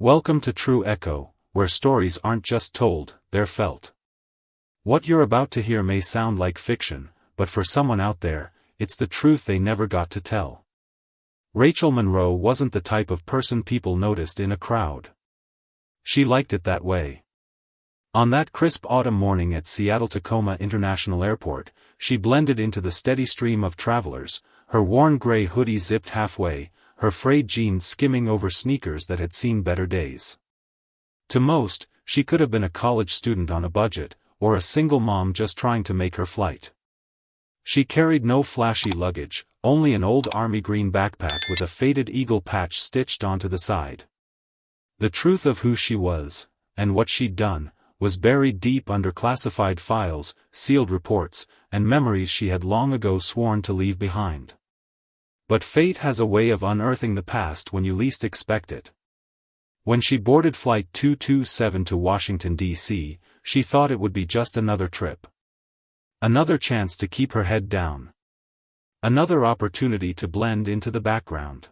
Welcome to True Echo, where stories aren't just told, they're felt. What you're about to hear may sound like fiction, but for someone out there, it's the truth they never got to tell. Rachel Monroe wasn't the type of person people noticed in a crowd. She liked it that way. On that crisp autumn morning at Seattle-Tacoma International Airport, she blended into the steady stream of travelers, her worn gray hoodie zipped halfway, her frayed jeans skimming over sneakers that had seen better days. To most, she could have been a college student on a budget, or a single mom just trying to make her flight. She carried no flashy luggage, only an old army green backpack with a faded eagle patch stitched onto the side. The truth of who she was, and what she'd done, was buried deep under classified files, sealed reports, and memories she had long ago sworn to leave behind. But fate has a way of unearthing the past when you least expect it. When she boarded Flight 227 to Washington, D.C., she thought it would be just another trip. Another chance to keep her head down. Another opportunity to blend into the background.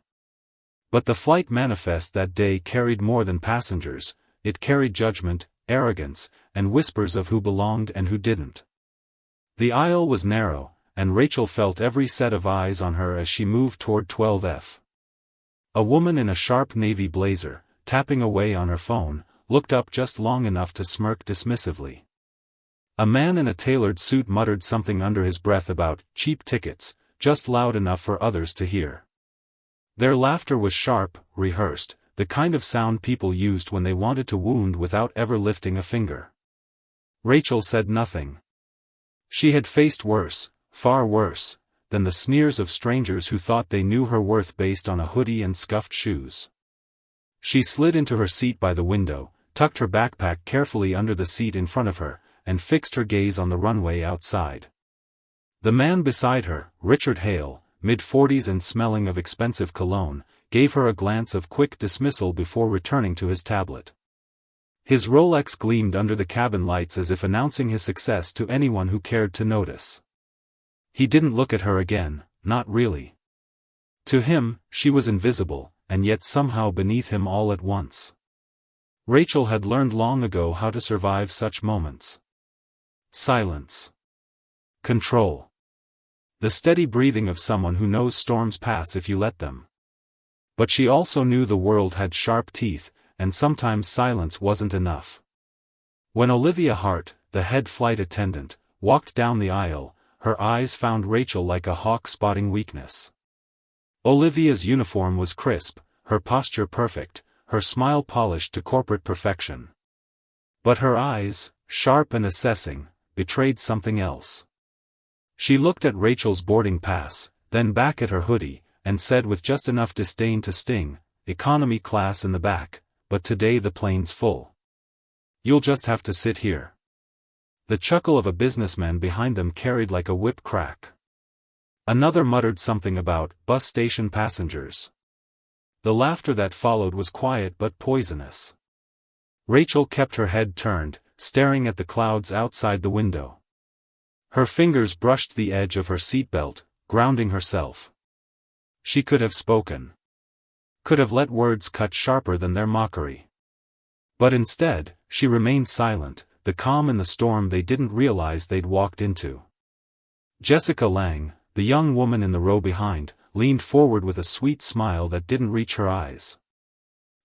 But the flight manifest that day carried more than passengers, it carried judgment, arrogance, and whispers of who belonged and who didn't. The aisle was narrow, and Rachel felt every set of eyes on her as she moved toward 12F. A woman in a sharp navy blazer, tapping away on her phone, looked up just long enough to smirk dismissively. A man in a tailored suit muttered something under his breath about cheap tickets, just loud enough for others to hear. Their laughter was sharp, rehearsed, the kind of sound people used when they wanted to wound without ever lifting a finger. Rachel said nothing. She had faced worse, far worse, than the sneers of strangers who thought they knew her worth based on a hoodie and scuffed shoes. She slid into her seat by the window, tucked her backpack carefully under the seat in front of her, and fixed her gaze on the runway outside. The man beside her, Richard Hale, mid-40s and smelling of expensive cologne, gave her a glance of quick dismissal before returning to his tablet. His Rolex gleamed under the cabin lights as if announcing his success to anyone who cared to notice. He didn't look at her again, not really. To him, she was invisible, and yet somehow beneath him all at once. Rachel had learned long ago how to survive such moments. Silence. Control. The steady breathing of someone who knows storms pass if you let them. But she also knew the world had sharp teeth, and sometimes silence wasn't enough. When Olivia Hart, the head flight attendant, walked down the aisle, her eyes found Rachel like a hawk spotting weakness. Olivia's uniform was crisp, her posture perfect, her smile polished to corporate perfection. But her eyes, sharp and assessing, betrayed something else. She looked at Rachel's boarding pass, then back at her hoodie, and said with just enough disdain to sting, "Economy class in the back, but today the plane's full. You'll just have to sit here." The chuckle of a businessman behind them carried like a whip crack. Another muttered something about bus station passengers. The laughter that followed was quiet but poisonous. Rachel kept her head turned, staring at the clouds outside the window. Her fingers brushed the edge of her seatbelt, grounding herself. She could have spoken. Could have let words cut sharper than their mockery. But instead, she remained silent, the calm in the storm they didn't realize they'd walked into. Jessica Lang, the young woman in the row behind, leaned forward with a sweet smile that didn't reach her eyes.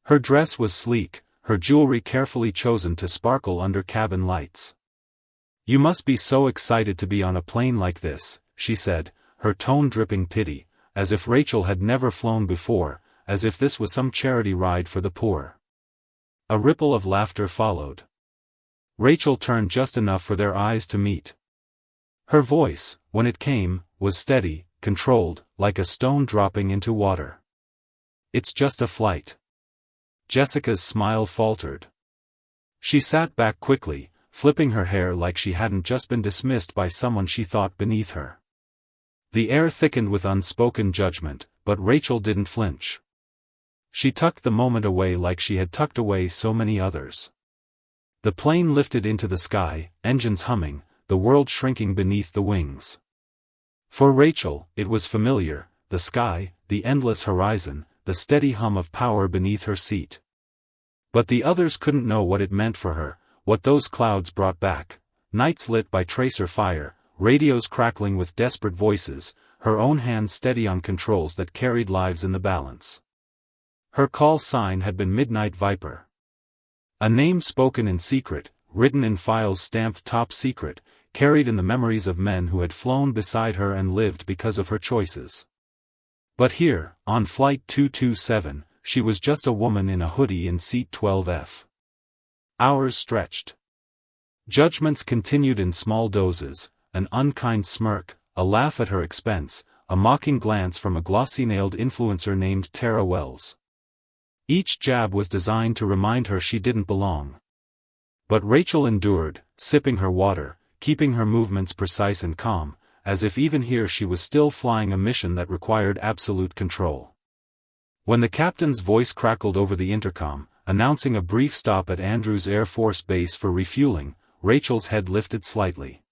Her dress was sleek, her jewelry carefully chosen to sparkle under cabin lights. "You must be so excited to be on a plane like this," she said, her tone dripping pity, as if Rachel had never flown before, as if this was some charity ride for the poor. A ripple of laughter followed. Rachel turned just enough for their eyes to meet. Her voice, when it came, was steady, controlled, like a stone dropping into water. "It's just a flight." Jessica's smile faltered. She sat back quickly, flipping her hair like she hadn't just been dismissed by someone she thought beneath her. The air thickened with unspoken judgment, but Rachel didn't flinch. She tucked the moment away like she had tucked away so many others. The plane lifted into the sky, engines humming, the world shrinking beneath the wings. For Rachel, it was familiar, the sky, the endless horizon, the steady hum of power beneath her seat. But the others couldn't know what it meant for her, what those clouds brought back. Nights lit by tracer fire, radios crackling with desperate voices, her own hands steady on controls that carried lives in the balance. Her call sign had been Midnight Viper. A name spoken in secret, written in files stamped top secret, carried in the memories of men who had flown beside her and lived because of her choices. But here, on Flight 227, she was just a woman in a hoodie in Seat 12F. Hours stretched. Judgments continued in small doses, an unkind smirk, a laugh at her expense, a mocking glance from a glossy-nailed influencer named Tara Wells. Each jab was designed to remind her she didn't belong. But Rachel endured, sipping her water, keeping her movements precise and calm, as if even here she was still flying a mission that required absolute control. When the captain's voice crackled over the intercom, announcing a brief stop at Andrews Air Force Base for refueling, Rachel's head lifted slightly.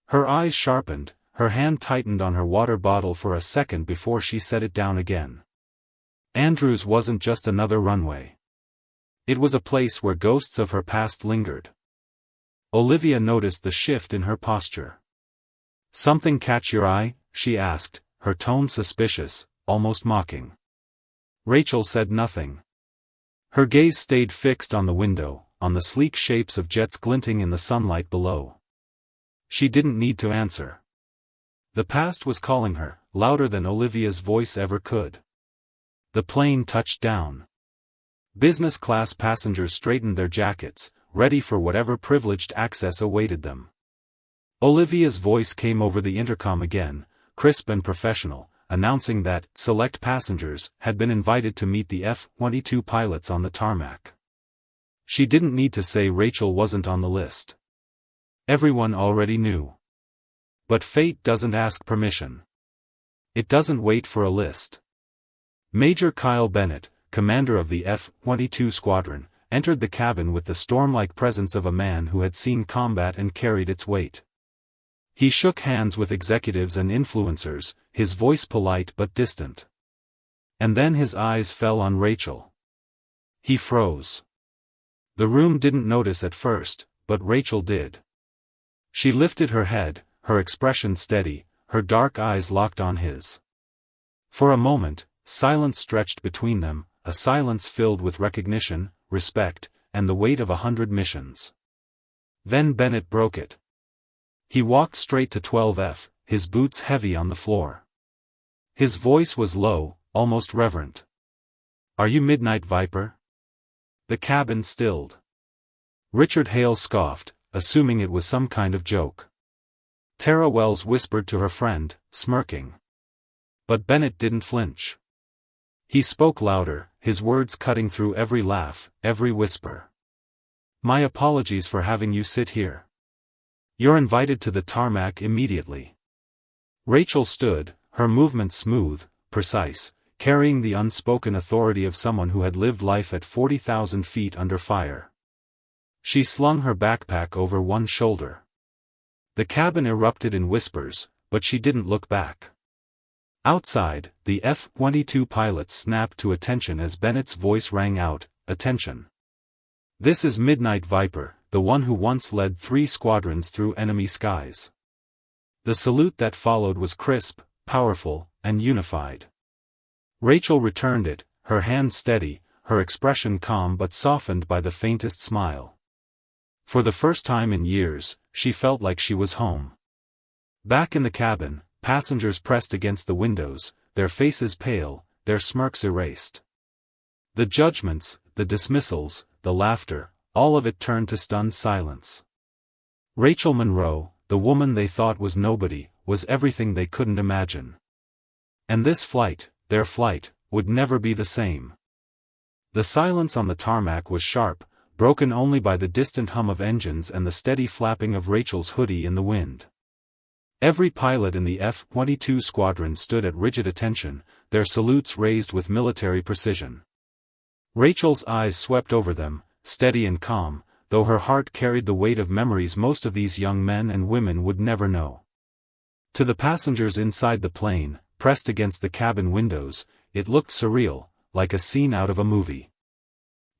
Her eyes sharpened, her hand tightened on her water bottle for a second before she set it down again. Andrews wasn't just another runway. It was a place where ghosts of her past lingered. Olivia noticed the shift in her posture. "Something catch your eye?" she asked, her tone suspicious, almost mocking. Rachel said nothing. Her gaze stayed fixed on the window, on the sleek shapes of jets glinting in the sunlight below. She didn't need to answer. The past was calling her, louder than Olivia's voice ever could. The plane touched down. Business class passengers straightened their jackets, ready for whatever privileged access awaited them. Olivia's voice came over the intercom again, crisp and professional, announcing that select passengers had been invited to meet the F-22 pilots on the tarmac. She didn't need to say Rachel wasn't on the list. Everyone already knew. But fate doesn't ask permission. It doesn't wait for a list. Major Kyle Bennett, commander of the F-22 squadron, entered the cabin with the storm-like presence of a man who had seen combat and carried its weight. He shook hands with executives and influencers, his voice polite but distant. And then his eyes fell on Rachel. He froze. The room didn't notice at first, but Rachel did. She lifted her head, her expression steady, her dark eyes locked on his. For a moment, silence stretched between them, a silence filled with recognition, respect, and the weight of 100 missions. Then Bennett broke it. He walked straight to 12F, his boots heavy on the floor. His voice was low, almost reverent. "Are you Midnight Viper?" The cabin stilled. Richard Hale scoffed, assuming it was some kind of joke. Tara Wells whispered to her friend, smirking. But Bennett didn't flinch. He spoke louder, his words cutting through every laugh, every whisper. "My apologies for having you sit here. You're invited to the tarmac immediately." Rachel stood, her movements smooth, precise, carrying the unspoken authority of someone who had lived life at 40,000 feet under fire. She slung her backpack over one shoulder. The cabin erupted in whispers, but she didn't look back. Outside, the F-22 pilots snapped to attention as Bennett's voice rang out, "Attention. This is Midnight Viper, the one who once led 3 squadrons through enemy skies." The salute that followed was crisp, powerful, and unified. Rachel returned it, her hand steady, her expression calm but softened by the faintest smile. For the first time in years, she felt like she was home. Back in the cabin, passengers pressed against the windows, their faces pale, their smirks erased. The judgments, the dismissals, the laughter, all of it turned to stunned silence. Rachel Monroe, the woman they thought was nobody, was everything they couldn't imagine. And this flight, their flight, would never be the same. The silence on the tarmac was sharp, broken only by the distant hum of engines and the steady flapping of Rachel's hoodie in the wind. Every pilot in the F-22 squadron stood at rigid attention, their salutes raised with military precision. Rachel's eyes swept over them, steady and calm, though her heart carried the weight of memories most of these young men and women would never know. To the passengers inside the plane, pressed against the cabin windows, it looked surreal, like a scene out of a movie.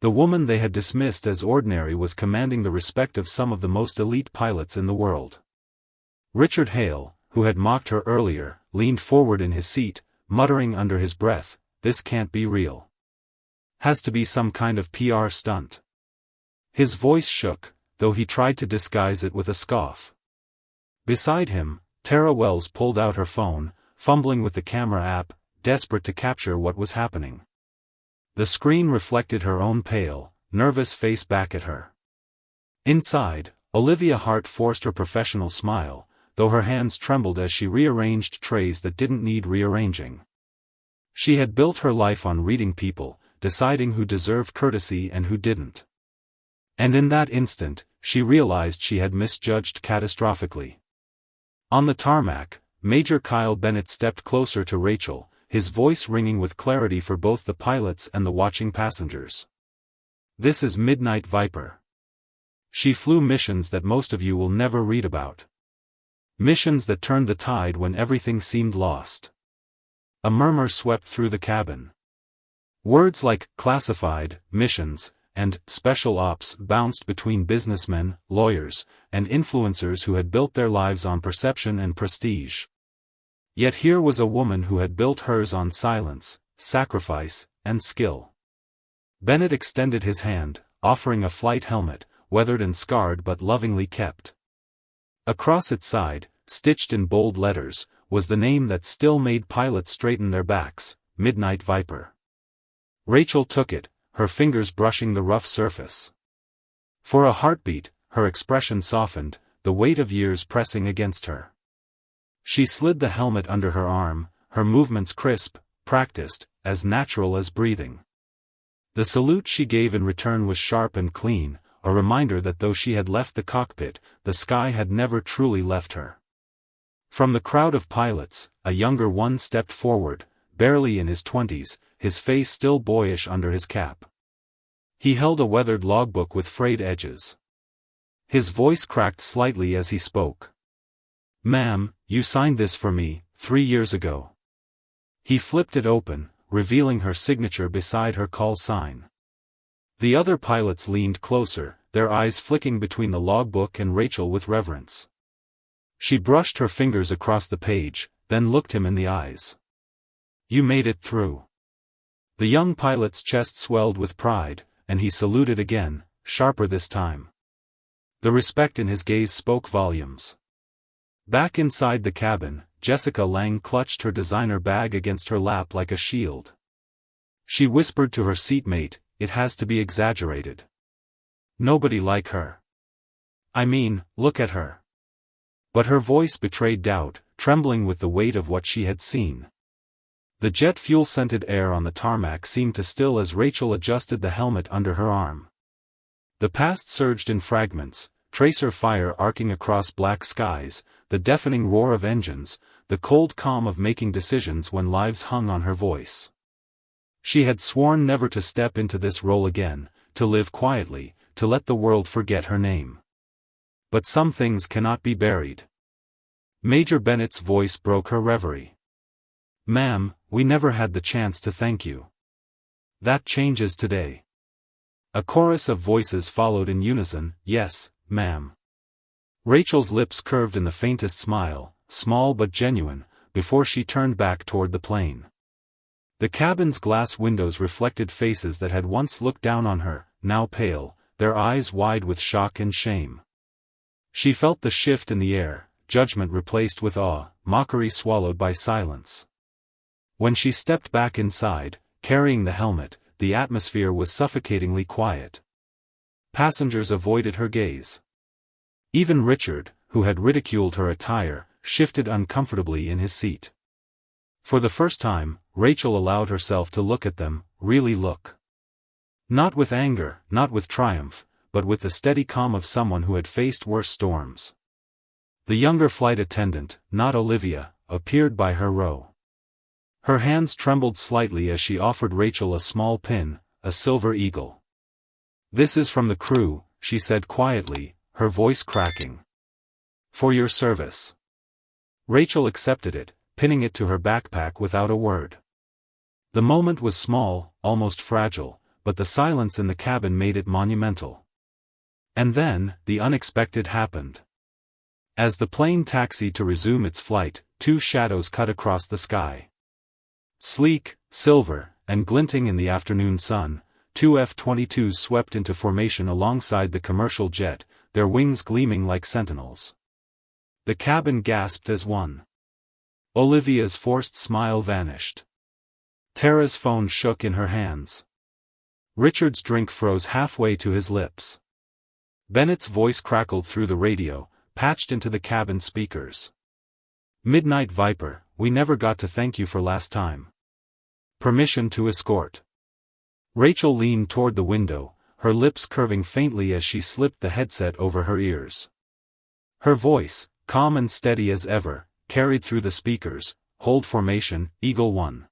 The woman they had dismissed as ordinary was commanding the respect of some of the most elite pilots in the world. Richard Hale, who had mocked her earlier, leaned forward in his seat, muttering under his breath, "This can't be real. Has to be some kind of PR stunt." His voice shook, though he tried to disguise it with a scoff. Beside him, Tara Wells pulled out her phone, fumbling with the camera app, desperate to capture what was happening. The screen reflected her own pale, nervous face back at her. Inside, Olivia Hart forced her professional smile, though her hands trembled as she rearranged trays that didn't need rearranging. She had built her life on reading people, deciding who deserved courtesy and who didn't. And in that instant, she realized she had misjudged catastrophically. On the tarmac, Major Kyle Bennett stepped closer to Rachel, his voice ringing with clarity for both the pilots and the watching passengers. "This is Midnight Viper. She flew missions that most of you will never read about. Missions that turned the tide when everything seemed lost." A murmur swept through the cabin. Words like classified, missions, and special ops bounced between businessmen, lawyers, and influencers who had built their lives on perception and prestige. Yet here was a woman who had built hers on silence, sacrifice, and skill. Bennett extended his hand, offering a flight helmet, weathered and scarred but lovingly kept. Across its side, stitched in bold letters, was the name that still made pilots straighten their backs, Midnight Viper. Rachel took it, her fingers brushing the rough surface. For a heartbeat, her expression softened, the weight of years pressing against her. She slid the helmet under her arm, her movements crisp, practiced, as natural as breathing. The salute she gave in return was sharp and clean, a reminder that though she had left the cockpit, the sky had never truly left her. From the crowd of pilots, a younger one stepped forward, barely in his 20s, his face still boyish under his cap. He held a weathered logbook with frayed edges. His voice cracked slightly as he spoke. "Ma'am, you signed this for me, 3 years ago." He flipped it open, revealing her signature beside her call sign. The other pilots leaned closer, their eyes flicking between the logbook and Rachel with reverence. She brushed her fingers across the page, then looked him in the eyes. "You made it through." The young pilot's chest swelled with pride, and he saluted again, sharper this time. The respect in his gaze spoke volumes. Back inside the cabin, Jessica Lange clutched her designer bag against her lap like a shield. She whispered to her seatmate, "It has to be exaggerated. Nobody like her. I mean, look at her." But her voice betrayed doubt, trembling with the weight of what she had seen. The jet fuel-scented air on the tarmac seemed to still as Rachel adjusted the helmet under her arm. The past surged in fragments, tracer fire arcing across black skies, the deafening roar of engines, the cold calm of making decisions when lives hung on her voice. She had sworn never to step into this role again, to live quietly, to let the world forget her name. But some things cannot be buried. Major Bennett's voice broke her reverie. "Ma'am, we never had the chance to thank you. That changes today." A chorus of voices followed in unison, "Yes, ma'am." Rachel's lips curved in the faintest smile, small but genuine, before she turned back toward the plane. The cabin's glass windows reflected faces that had once looked down on her, now pale, their eyes wide with shock and shame. She felt the shift in the air, judgment replaced with awe, mockery swallowed by silence. When she stepped back inside, carrying the helmet, the atmosphere was suffocatingly quiet. Passengers avoided her gaze. Even Richard, who had ridiculed her attire, shifted uncomfortably in his seat. For the first time, Rachel allowed herself to look at them, really look. Not with anger, not with triumph, but with the steady calm of someone who had faced worse storms. The younger flight attendant, not Olivia, appeared by her row. Her hands trembled slightly as she offered Rachel a small pin, a silver eagle. "This is from the crew," she said quietly, her voice cracking. "For your service." Rachel accepted it, pinning it to her backpack without a word. The moment was small, almost fragile, but the silence in the cabin made it monumental. And then, the unexpected happened. As the plane taxied to resume its flight, two shadows cut across the sky. Sleek, silver, and glinting in the afternoon sun, two F-22s swept into formation alongside the commercial jet, their wings gleaming like sentinels. The cabin gasped as one. Olivia's forced smile vanished. Tara's phone shook in her hands. Richard's drink froze halfway to his lips. Bennett's voice crackled through the radio, patched into the cabin speakers. "Midnight Viper, we never got to thank you for last time. Permission to escort." Rachel leaned toward the window, her lips curving faintly as she slipped the headset over her ears. Her voice, calm and steady as ever, carried through the speakers, "Hold formation, Eagle 1.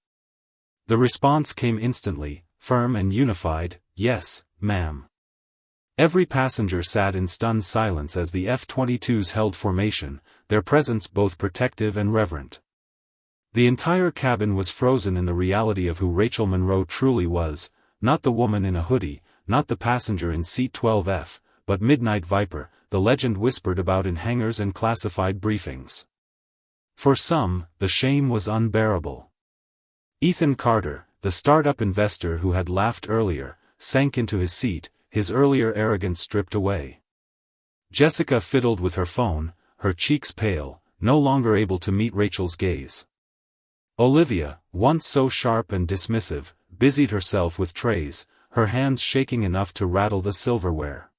The response came instantly, firm and unified, "Yes, ma'am." Every passenger sat in stunned silence as the F-22s held formation, their presence both protective and reverent. The entire cabin was frozen in the reality of who Rachel Monroe truly was, not the woman in a hoodie, not the passenger in seat 12F, but Midnight Viper, the legend whispered about in hangars and classified briefings. For some, the shame was unbearable. Ethan Carter, the startup investor who had laughed earlier, sank into his seat, his earlier arrogance stripped away. Jessica fiddled with her phone, her cheeks pale, no longer able to meet Rachel's gaze. Olivia, once so sharp and dismissive, busied herself with trays, her hands shaking enough to rattle the silverware.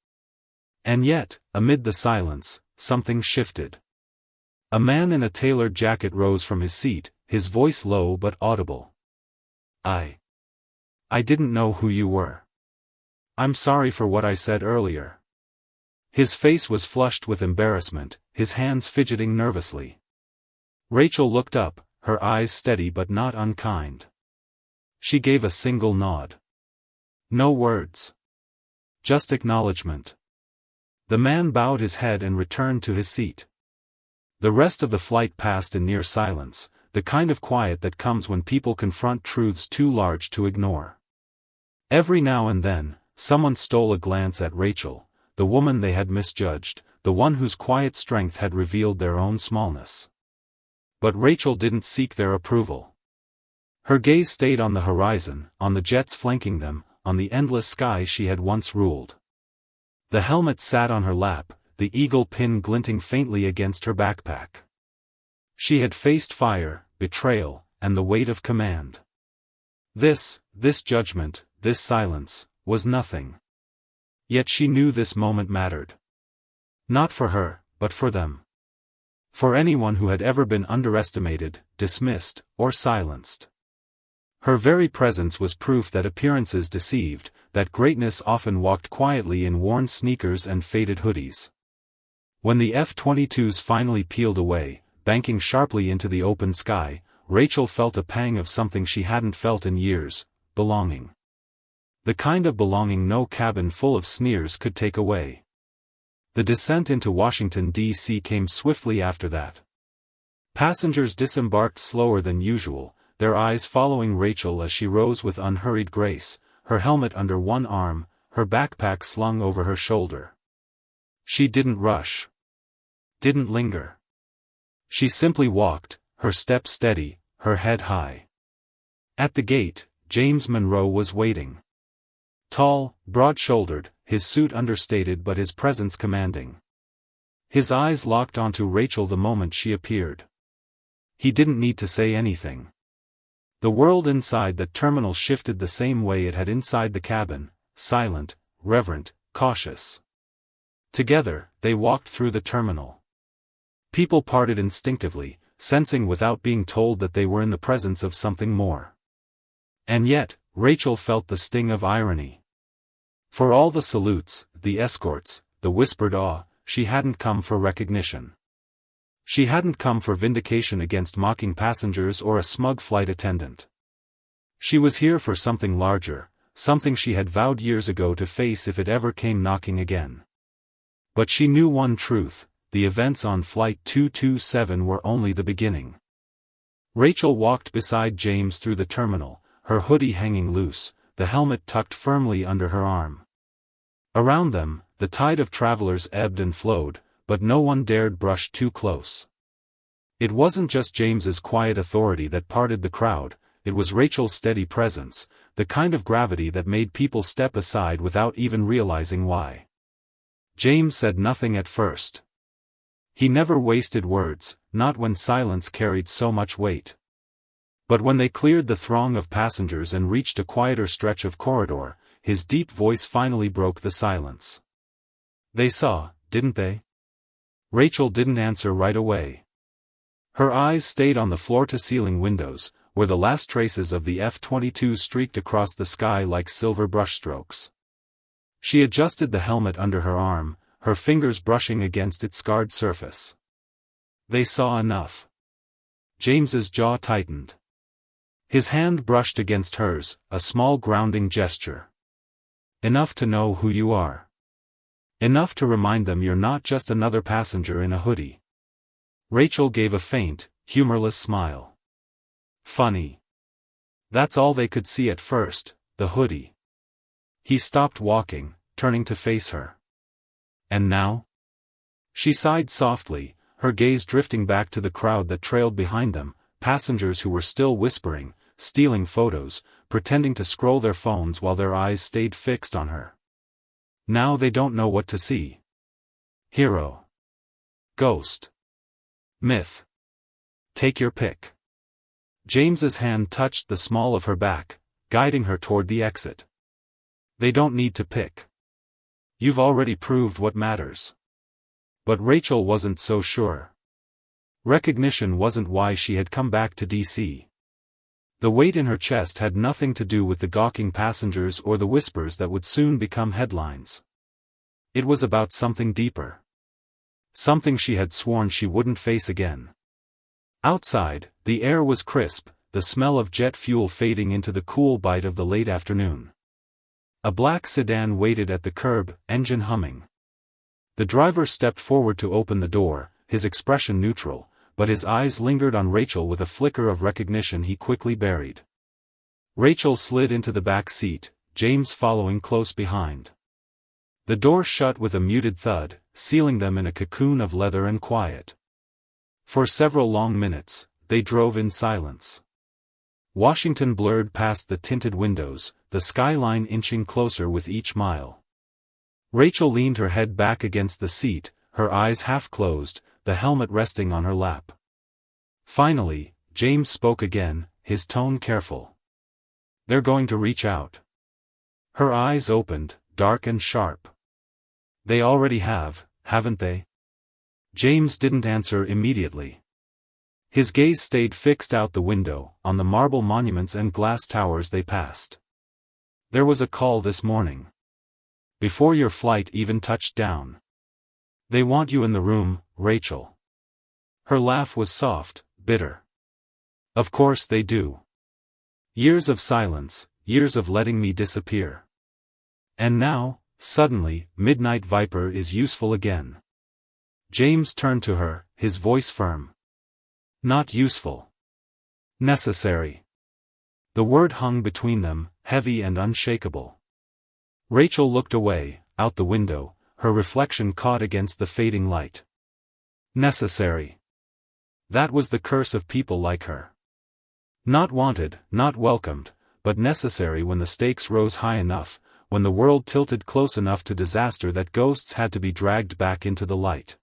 And yet, amid the silence, something shifted. A man in a tailored jacket rose from his seat, his voice low but audible. I didn't know who you were. I'm sorry for what I said earlier." His face was flushed with embarrassment, his hands fidgeting nervously. Rachel looked up, her eyes steady but not unkind. She gave a single nod. No words. Just acknowledgement. The man bowed his head and returned to his seat. The rest of the flight passed in near silence, the kind of quiet that comes when people confront truths too large to ignore. Every now and then, someone stole a glance at Rachel, the woman they had misjudged, the one whose quiet strength had revealed their own smallness. But Rachel didn't seek their approval. Her gaze stayed on the horizon, on the jets flanking them, on the endless sky she had once ruled. The helmet sat on her lap, the eagle pin glinting faintly against her backpack. She had faced fire, betrayal, and the weight of command. This judgment, this silence, was nothing. Yet she knew this moment mattered. Not for her, but for them. For anyone who had ever been underestimated, dismissed, or silenced. Her very presence was proof that appearances deceived, that greatness often walked quietly in worn sneakers and faded hoodies. When the F-22s finally peeled away, banking sharply into the open sky, Rachel felt a pang of something she hadn't felt in years, belonging. The kind of belonging no cabin full of sneers could take away. The descent into Washington, D.C. came swiftly after that. Passengers disembarked slower than usual, their eyes following Rachel as she rose with unhurried grace, her helmet under one arm, her backpack slung over her shoulder. She didn't rush. Didn't linger. She simply walked, her step steady, her head high. At the gate, James Monroe was waiting. Tall, broad-shouldered, his suit understated but his presence commanding. His eyes locked onto Rachel the moment she appeared. He didn't need to say anything. The world inside the terminal shifted the same way it had inside the cabin, silent, reverent, cautious. Together, they walked through the terminal. People parted instinctively, sensing without being told that they were in the presence of something more. And yet, Rachel felt the sting of irony. For all the salutes, the escorts, the whispered awe, she hadn't come for recognition. She hadn't come for vindication against mocking passengers or a smug flight attendant. She was here for something larger, something she had vowed years ago to face if it ever came knocking again. But she knew one truth, the events on Flight 227 were only the beginning. Rachel walked beside James through the terminal, her hoodie hanging loose, the helmet tucked firmly under her arm. Around them, the tide of travelers ebbed and flowed, but no one dared brush too close. It wasn't just James's quiet authority that parted the crowd, it was Rachel's steady presence, the kind of gravity that made people step aside without even realizing why. James said nothing at first. He never wasted words, not when silence carried so much weight. But when they cleared the throng of passengers and reached a quieter stretch of corridor, his deep voice finally broke the silence. They saw, didn't they? Rachel didn't answer right away. Her eyes stayed on the floor-to-ceiling windows, where the last traces of the F-22 streaked across the sky like silver brushstrokes. She adjusted the helmet under her arm, her fingers brushing against its scarred surface. They saw enough. James's jaw tightened. His hand brushed against hers, a small grounding gesture. Enough to know who you are. Enough to remind them you're not just another passenger in a hoodie. Rachel gave a faint, humorless smile. Funny. That's all they could see at first, the hoodie. He stopped walking, turning to face her. And now? She sighed softly, her gaze drifting back to the crowd that trailed behind them, passengers who were still whispering, stealing photos, pretending to scroll their phones while their eyes stayed fixed on her. Now they don't know what to see. Hero. Ghost. Myth. Take your pick. James's hand touched the small of her back, guiding her toward the exit. They don't need to pick. You've already proved what matters. But Rachel wasn't so sure. Recognition wasn't why she had come back to DC. The weight in her chest had nothing to do with the gawking passengers or the whispers that would soon become headlines. It was about something deeper. Something she had sworn she wouldn't face again. Outside, the air was crisp, the smell of jet fuel fading into the cool bite of the late afternoon. A black sedan waited at the curb, engine humming. The driver stepped forward to open the door, his expression neutral, but his eyes lingered on Rachel with a flicker of recognition he quickly buried. Rachel slid into the back seat, James following close behind. The door shut with a muted thud, sealing them in a cocoon of leather and quiet. For several long minutes, they drove in silence. Washington blurred past the tinted windows, the skyline inching closer with each mile. Rachel leaned her head back against the seat, her eyes half closed, the helmet resting on her lap. Finally, James spoke again, his tone careful. They're going to reach out. Her eyes opened, dark and sharp. They already have, haven't they? James didn't answer immediately. His gaze stayed fixed out the window, on the marble monuments and glass towers they passed. There was a call this morning. Before your flight even touched down. They want you in the room, Rachel. Her laugh was soft, bitter. Of course they do. Years of silence, years of letting me disappear. And now, suddenly, Midnight Viper is useful again. James turned to her, his voice firm. Not useful. Necessary. The word hung between them, heavy and unshakable. Rachel looked away, out the window, her reflection caught against the fading light. Necessary. That was the curse of people like her. Not wanted, not welcomed, but necessary when the stakes rose high enough, when the world tilted close enough to disaster that ghosts had to be dragged back into the light.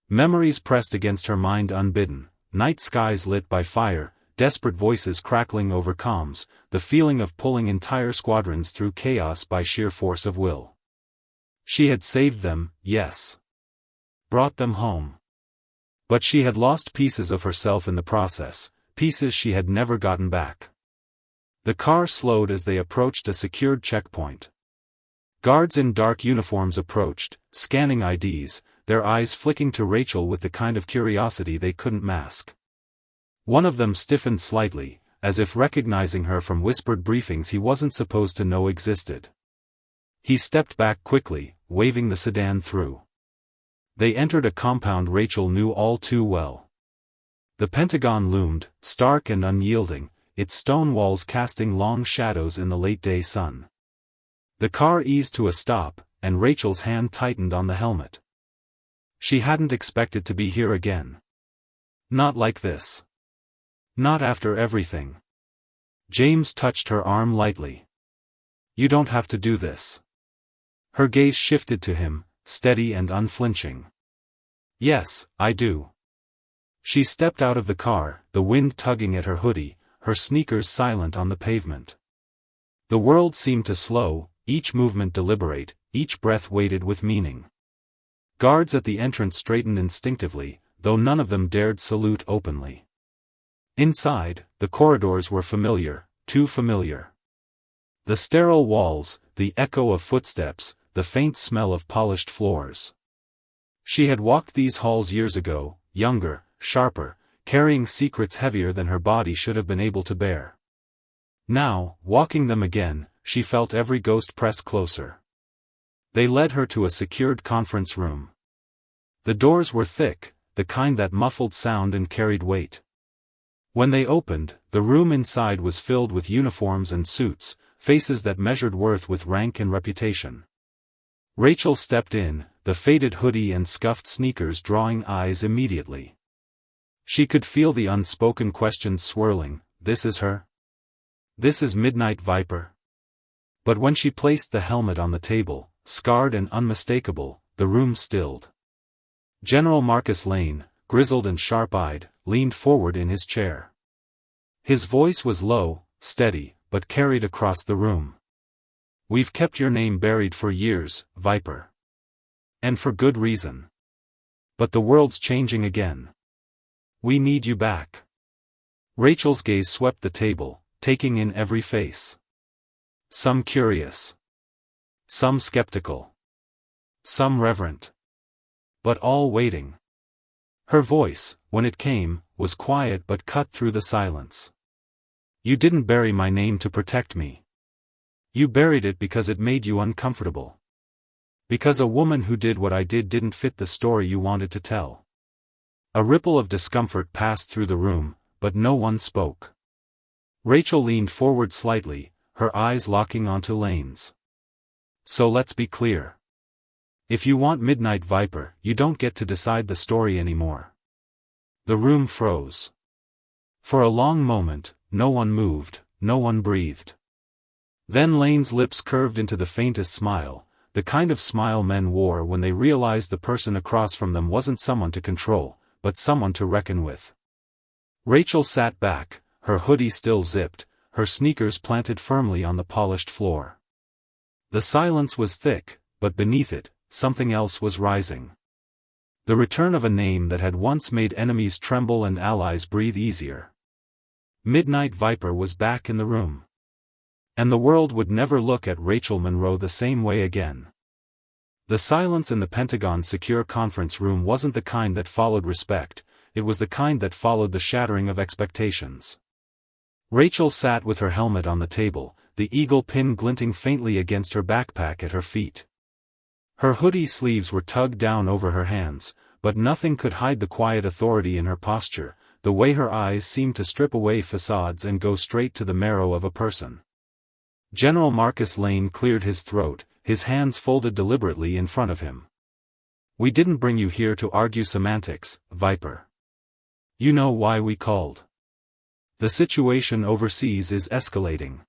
Memories pressed against her mind unbidden, night skies lit by fire, desperate voices crackling over comms, the feeling of pulling entire squadrons through chaos by sheer force of will. She had saved them, yes. Brought them home. But she had lost pieces of herself in the process, pieces she had never gotten back. The car slowed as they approached a secured checkpoint. Guards in dark uniforms approached, scanning IDs, their eyes flicking to Rachel with the kind of curiosity they couldn't mask. One of them stiffened slightly, as if recognizing her from whispered briefings he wasn't supposed to know existed. He stepped back quickly, waving the sedan through. They entered a compound Rachel knew all too well. The Pentagon loomed, stark and unyielding, its stone walls casting long shadows in the late-day sun. The car eased to a stop, and Rachel's hand tightened on the helmet. She hadn't expected to be here again. Not like this. Not after everything. James touched her arm lightly. You don't have to do this. Her gaze shifted to him, steady and unflinching. Yes, I do. She stepped out of the car, the wind tugging at her hoodie, her sneakers silent on the pavement. The world seemed to slow, each movement deliberate, each breath weighted with meaning. Guards at the entrance straightened instinctively, though none of them dared salute openly. Inside, the corridors were familiar, too familiar. The sterile walls, the echo of footsteps, the faint smell of polished floors. She had walked these halls years ago, younger, sharper, carrying secrets heavier than her body should have been able to bear. Now, walking them again, she felt every ghost press closer. They led her to a secured conference room. The doors were thick, the kind that muffled sound and carried weight. When they opened, the room inside was filled with uniforms and suits, faces that measured worth with rank and reputation. Rachel stepped in, the faded hoodie and scuffed sneakers drawing eyes immediately. She could feel the unspoken questions swirling. This is her? This is Midnight Viper? But when she placed the helmet on the table, scarred and unmistakable, the room stilled. General Marcus Lane, grizzled and sharp-eyed, leaned forward in his chair. His voice was low, steady, but carried across the room. We've kept your name buried for years, Viper. And for good reason. But the world's changing again. We need you back. Rachel's gaze swept the table, taking in every face. Some curious. Some skeptical. Some reverent. But all waiting. Her voice, when it came, was quiet but cut through the silence. You didn't bury my name to protect me. You buried it because it made you uncomfortable. Because a woman who did what I did didn't fit the story you wanted to tell. A ripple of discomfort passed through the room, but no one spoke. Rachel leaned forward slightly, her eyes locking onto Lane's. So let's be clear. If you want Midnight Viper, you don't get to decide the story anymore. The room froze. For a long moment, no one moved, no one breathed. Then Lane's lips curved into the faintest smile, the kind of smile men wore when they realized the person across from them wasn't someone to control, but someone to reckon with. Rachel sat back, her hoodie still zipped, her sneakers planted firmly on the polished floor. The silence was thick, but beneath it, something else was rising. The return of a name that had once made enemies tremble and allies breathe easier. Midnight Viper was back in the room. And the world would never look at Rachel Monroe the same way again. The silence in the Pentagon's secure conference room wasn't the kind that followed respect, it was the kind that followed the shattering of expectations. Rachel sat with her helmet on the table, the eagle pin glinting faintly against her backpack at her feet. Her hoodie sleeves were tugged down over her hands, but nothing could hide the quiet authority in her posture, the way her eyes seemed to strip away facades and go straight to the marrow of a person. General Marcus Lane cleared his throat, his hands folded deliberately in front of him. We didn't bring you here to argue semantics, Viper. You know why we called. The situation overseas is escalating.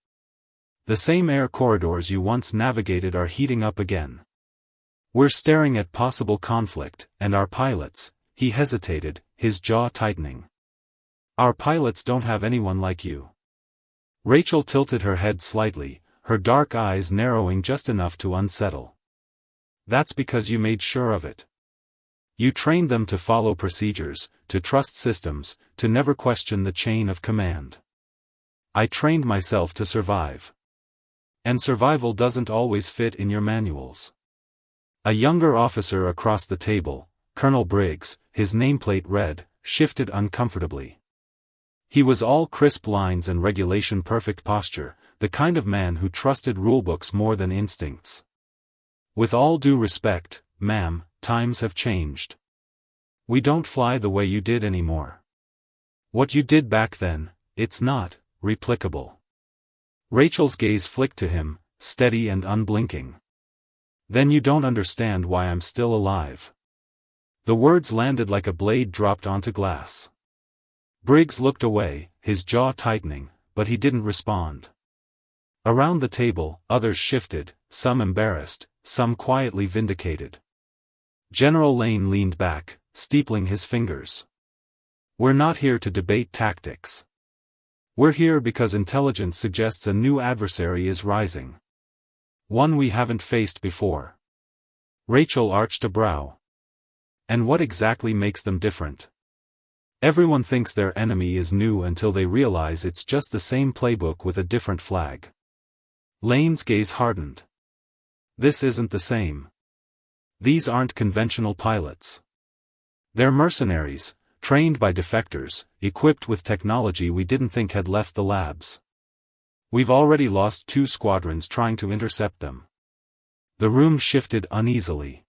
The same air corridors you once navigated are heating up again. We're staring at possible conflict, and our pilots, he hesitated, his jaw tightening. Our pilots don't have anyone like you. Rachel tilted her head slightly, her dark eyes narrowing just enough to unsettle. That's because you made sure of it. You trained them to follow procedures, to trust systems, to never question the chain of command. I trained myself to survive. And survival doesn't always fit in your manuals. A younger officer across the table, Colonel Briggs, his nameplate red, shifted uncomfortably. He was all crisp lines and regulation-perfect posture, the kind of man who trusted rulebooks more than instincts. With all due respect, ma'am, times have changed. We don't fly the way you did anymore. What you did back then, it's not replicable. Rachel's gaze flicked to him, steady and unblinking. Then you don't understand why I'm still alive. The words landed like a blade dropped onto glass. Briggs looked away, his jaw tightening, but he didn't respond. Around the table, others shifted, some embarrassed, some quietly vindicated. General Lane leaned back, steepling his fingers. We're not here to debate tactics. We're here because intelligence suggests a new adversary is rising. One we haven't faced before. Rachel arched a brow. And what exactly makes them different? Everyone thinks their enemy is new until they realize it's just the same playbook with a different flag. Lane's gaze hardened. This isn't the same. These aren't conventional pilots. They're mercenaries, trained by defectors, equipped with technology we didn't think had left the labs. We've already lost 2 squadrons trying to intercept them. The room shifted uneasily.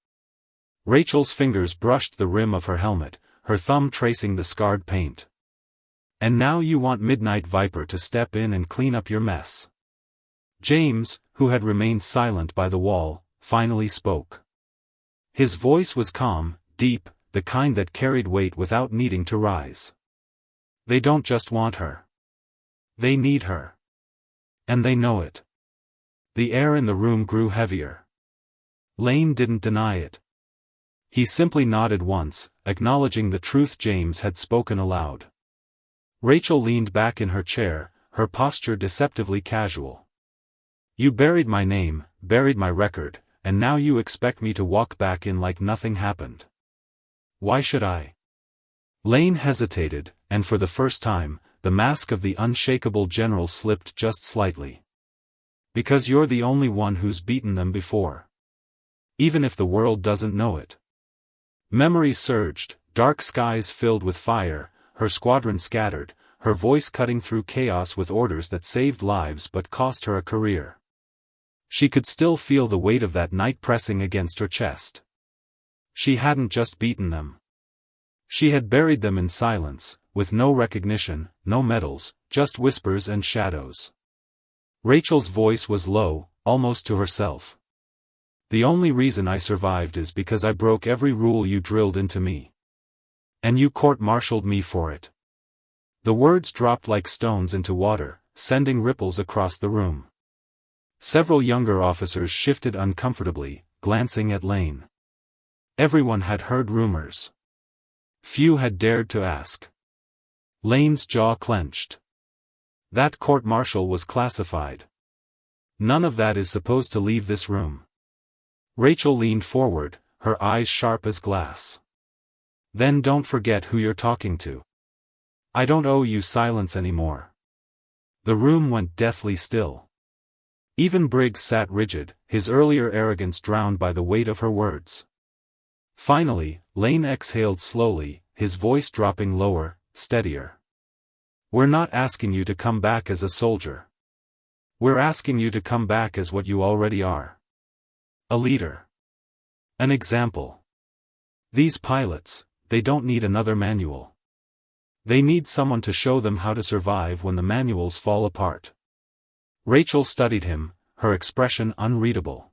Rachel's fingers brushed the rim of her helmet, her thumb tracing the scarred paint. And now you want Midnight Viper to step in and clean up your mess. James, who had remained silent by the wall, finally spoke. His voice was calm, deep, the kind that carried weight without needing to rise. They don't just want her. They need her. And they know it. The air in the room grew heavier. Lane didn't deny it. He simply nodded once, acknowledging the truth James had spoken aloud. Rachel leaned back in her chair, her posture deceptively casual. You buried my name, buried my record, and now you expect me to walk back in like nothing happened. Why should I? Lane hesitated, and for the first time, the mask of the unshakable general slipped just slightly. Because you're the only one who's beaten them before. Even if the world doesn't know it. Memories surged, dark skies filled with fire, her squadron scattered, her voice cutting through chaos with orders that saved lives but cost her a career. She could still feel the weight of that night pressing against her chest. She hadn't just beaten them. She had buried them in silence, with no recognition, no medals, just whispers and shadows. Rachel's voice was low, almost to herself. The only reason I survived is because I broke every rule you drilled into me. And you court-martialed me for it. The words dropped like stones into water, sending ripples across the room. Several younger officers shifted uncomfortably, glancing at Lane. Everyone had heard rumors. Few had dared to ask. Lane's jaw clenched. That court-martial was classified. None of that is supposed to leave this room. Rachel leaned forward, her eyes sharp as glass. Then don't forget who you're talking to. I don't owe you silence anymore. The room went deathly still. Even Briggs sat rigid, his earlier arrogance drowned by the weight of her words. Finally, Lane exhaled slowly, his voice dropping lower, steadier. We're not asking you to come back as a soldier. We're asking you to come back as what you already are. A leader. An example. These pilots, they don't need another manual. They need someone to show them how to survive when the manuals fall apart. Rachel studied him, her expression unreadable.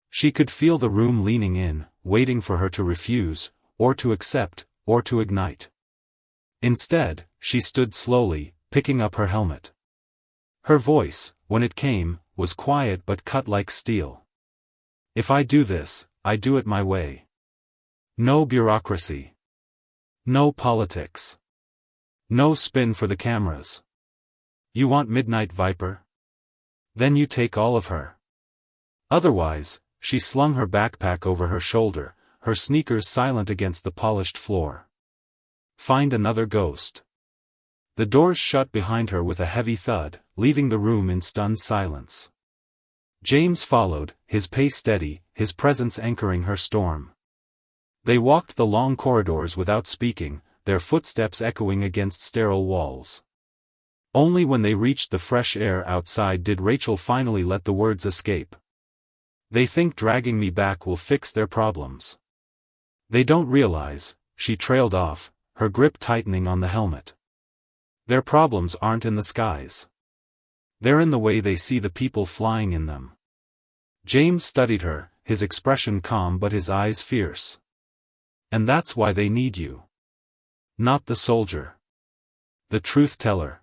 She could feel the room leaning in, waiting for her to refuse, or to accept, or to ignite. Instead, she stood slowly, picking up her helmet. Her voice, when it came, was quiet but cut like steel. If I do this, I do it my way. No bureaucracy. No politics. No spin for the cameras. You want Midnight Viper? Then you take all of her. Otherwise, she slung her backpack over her shoulder, her sneakers silent against the polished floor. Find another ghost. The doors shut behind her with a heavy thud, leaving the room in stunned silence. James followed, his pace steady, his presence anchoring her storm. They walked the long corridors without speaking, their footsteps echoing against sterile walls. Only when they reached the fresh air outside did Rachel finally let the words escape. They think dragging me back will fix their problems. They don't realize, she trailed off, her grip tightening on the helmet. Their problems aren't in the skies. They're in the way they see the people flying in them. James studied her, his expression calm but his eyes fierce. And that's why they need you. Not the soldier. The truth-teller.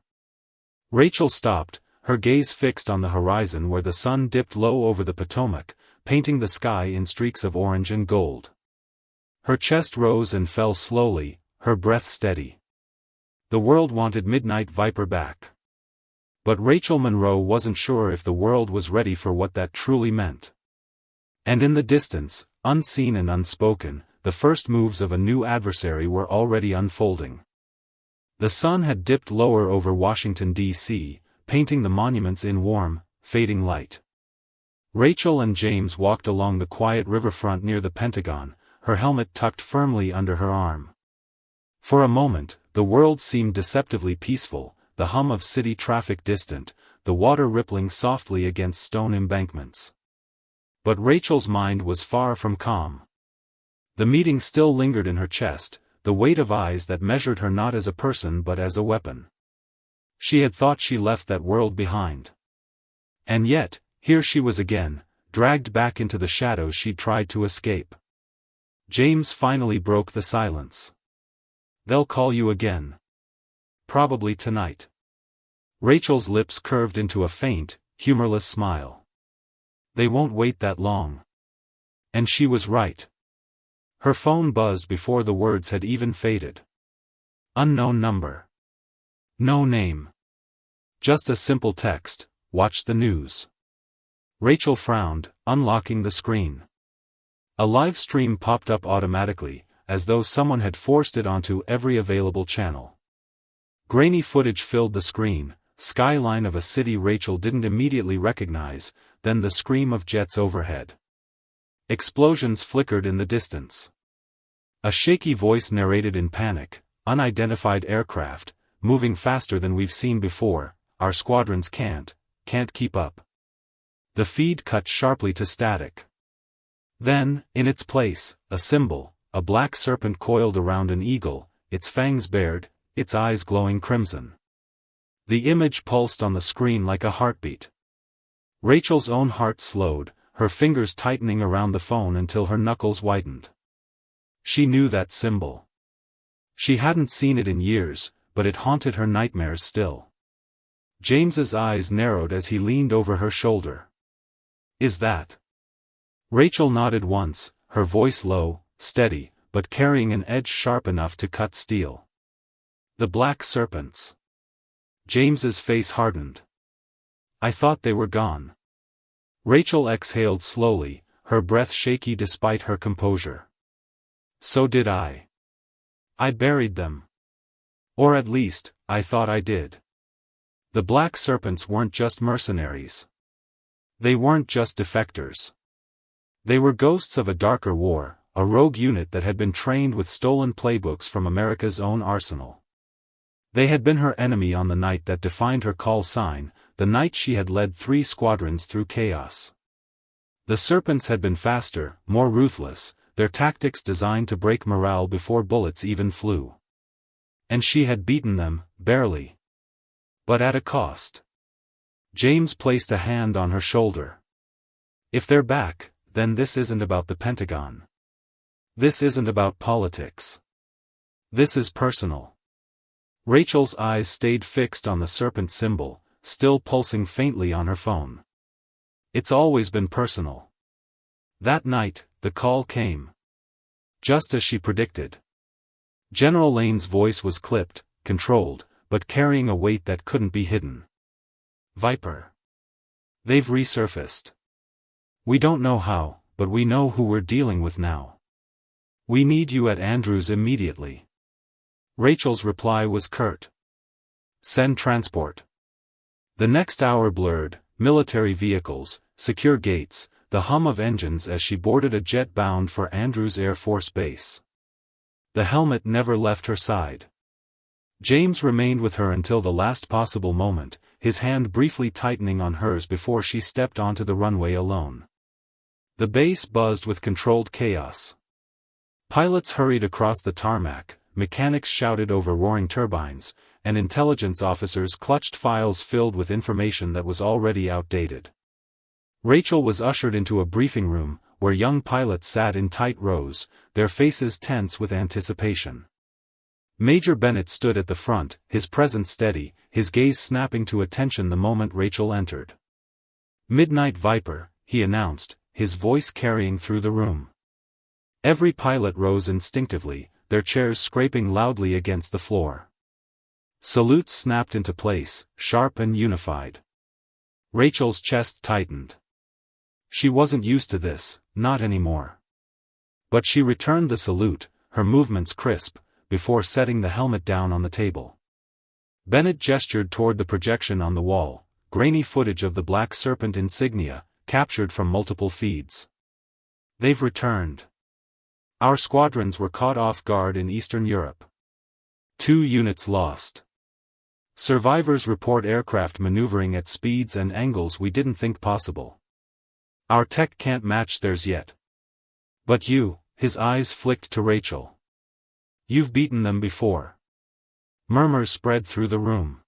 Rachel stopped, her gaze fixed on the horizon where the sun dipped low over the Potomac, painting the sky in streaks of orange and gold. Her chest rose and fell slowly, her breath steady. The world wanted Midnight Viper back. But Rachel Monroe wasn't sure if the world was ready for what that truly meant. And in the distance, unseen and unspoken, the first moves of a new adversary were already unfolding. The sun had dipped lower over Washington, D.C., painting the monuments in warm, fading light. Rachel and James walked along the quiet riverfront near the Pentagon, her helmet tucked firmly under her arm. For a moment, the world seemed deceptively peaceful, the hum of city traffic distant, the water rippling softly against stone embankments. But Rachel's mind was far from calm. The meeting still lingered in her chest, the weight of eyes that measured her not as a person but as a weapon. She had thought she left that world behind. And yet, here she was again, dragged back into the shadows she'd tried to escape. James finally broke the silence. "They'll call you again. Probably tonight." Rachel's lips curved into a faint, humorless smile. "They won't wait that long." And she was right. Her phone buzzed before the words had even faded. Unknown number. No name. Just a simple text, "Watch the news." Rachel frowned, unlocking the screen. A live stream popped up automatically, as though someone had forced it onto every available channel. Grainy footage filled the screen, skyline of a city Rachel didn't immediately recognize, then the scream of jets overhead. Explosions flickered in the distance. A shaky voice narrated in panic, "Unidentified aircraft, moving faster than we've seen before, our squadrons can't keep up." The feed cut sharply to static. Then, in its place, a symbol, a black serpent coiled around an eagle, its fangs bared, its eyes glowing crimson. The image pulsed on the screen like a heartbeat. Rachel's own heart slowed, her fingers tightening around the phone until her knuckles whitened. She knew that symbol. She hadn't seen it in years, but it haunted her nightmares still. James's eyes narrowed as he leaned over her shoulder. "Is that?" Rachel nodded once, her voice low, steady, but carrying an edge sharp enough to cut steel. "The black serpents." James's face hardened. "I thought they were gone." Rachel exhaled slowly, her breath shaky despite her composure. "So did I. I buried them. Or at least, I thought I did." The black serpents weren't just mercenaries. They weren't just defectors. They were ghosts of a darker war, a rogue unit that had been trained with stolen playbooks from America's own arsenal. They had been her enemy on the night that defined her call sign, the night she had led 3 squadrons through chaos. The serpents had been faster, more ruthless, their tactics designed to break morale before bullets even flew. And she had beaten them, barely. But at a cost. James placed a hand on her shoulder. "If they're back, then this isn't about the Pentagon. This isn't about politics. This is personal." Rachel's eyes stayed fixed on the serpent symbol, still pulsing faintly on her phone. "It's always been personal." That night, the call came. Just as she predicted. General Lane's voice was clipped, controlled, but carrying a weight that couldn't be hidden. "Viper. They've resurfaced. We don't know how, but we know who we're dealing with now. We need you at Andrews immediately." Rachel's reply was curt. "Send transport." The next hour blurred, military vehicles, secure gates, the hum of engines as she boarded a jet bound for Andrews Air Force Base. The helmet never left her side. James remained with her until the last possible moment, his hand briefly tightening on hers before she stepped onto the runway alone. The base buzzed with controlled chaos. Pilots hurried across the tarmac, mechanics shouted over roaring turbines, and intelligence officers clutched files filled with information that was already outdated. Rachel was ushered into a briefing room, where young pilots sat in tight rows, their faces tense with anticipation. Major Bennett stood at the front, his presence steady, his gaze snapping to attention the moment Rachel entered. "Midnight Viper," he announced, his voice carrying through the room. Every pilot rose instinctively, their chairs scraping loudly against the floor. Salutes snapped into place, sharp and unified. Rachel's chest tightened. She wasn't used to this, not anymore. But she returned the salute, her movements crisp, before setting the helmet down on the table. Bennett gestured toward the projection on the wall, grainy footage of the Black Serpent insignia, captured from multiple feeds. "They've returned. Our squadrons were caught off guard in Eastern Europe. 2 units lost. Survivors report aircraft maneuvering at speeds and angles we didn't think possible. Our tech can't match theirs yet. But you," his eyes flicked to Rachel. "You've beaten them before." Murmurs spread through the room.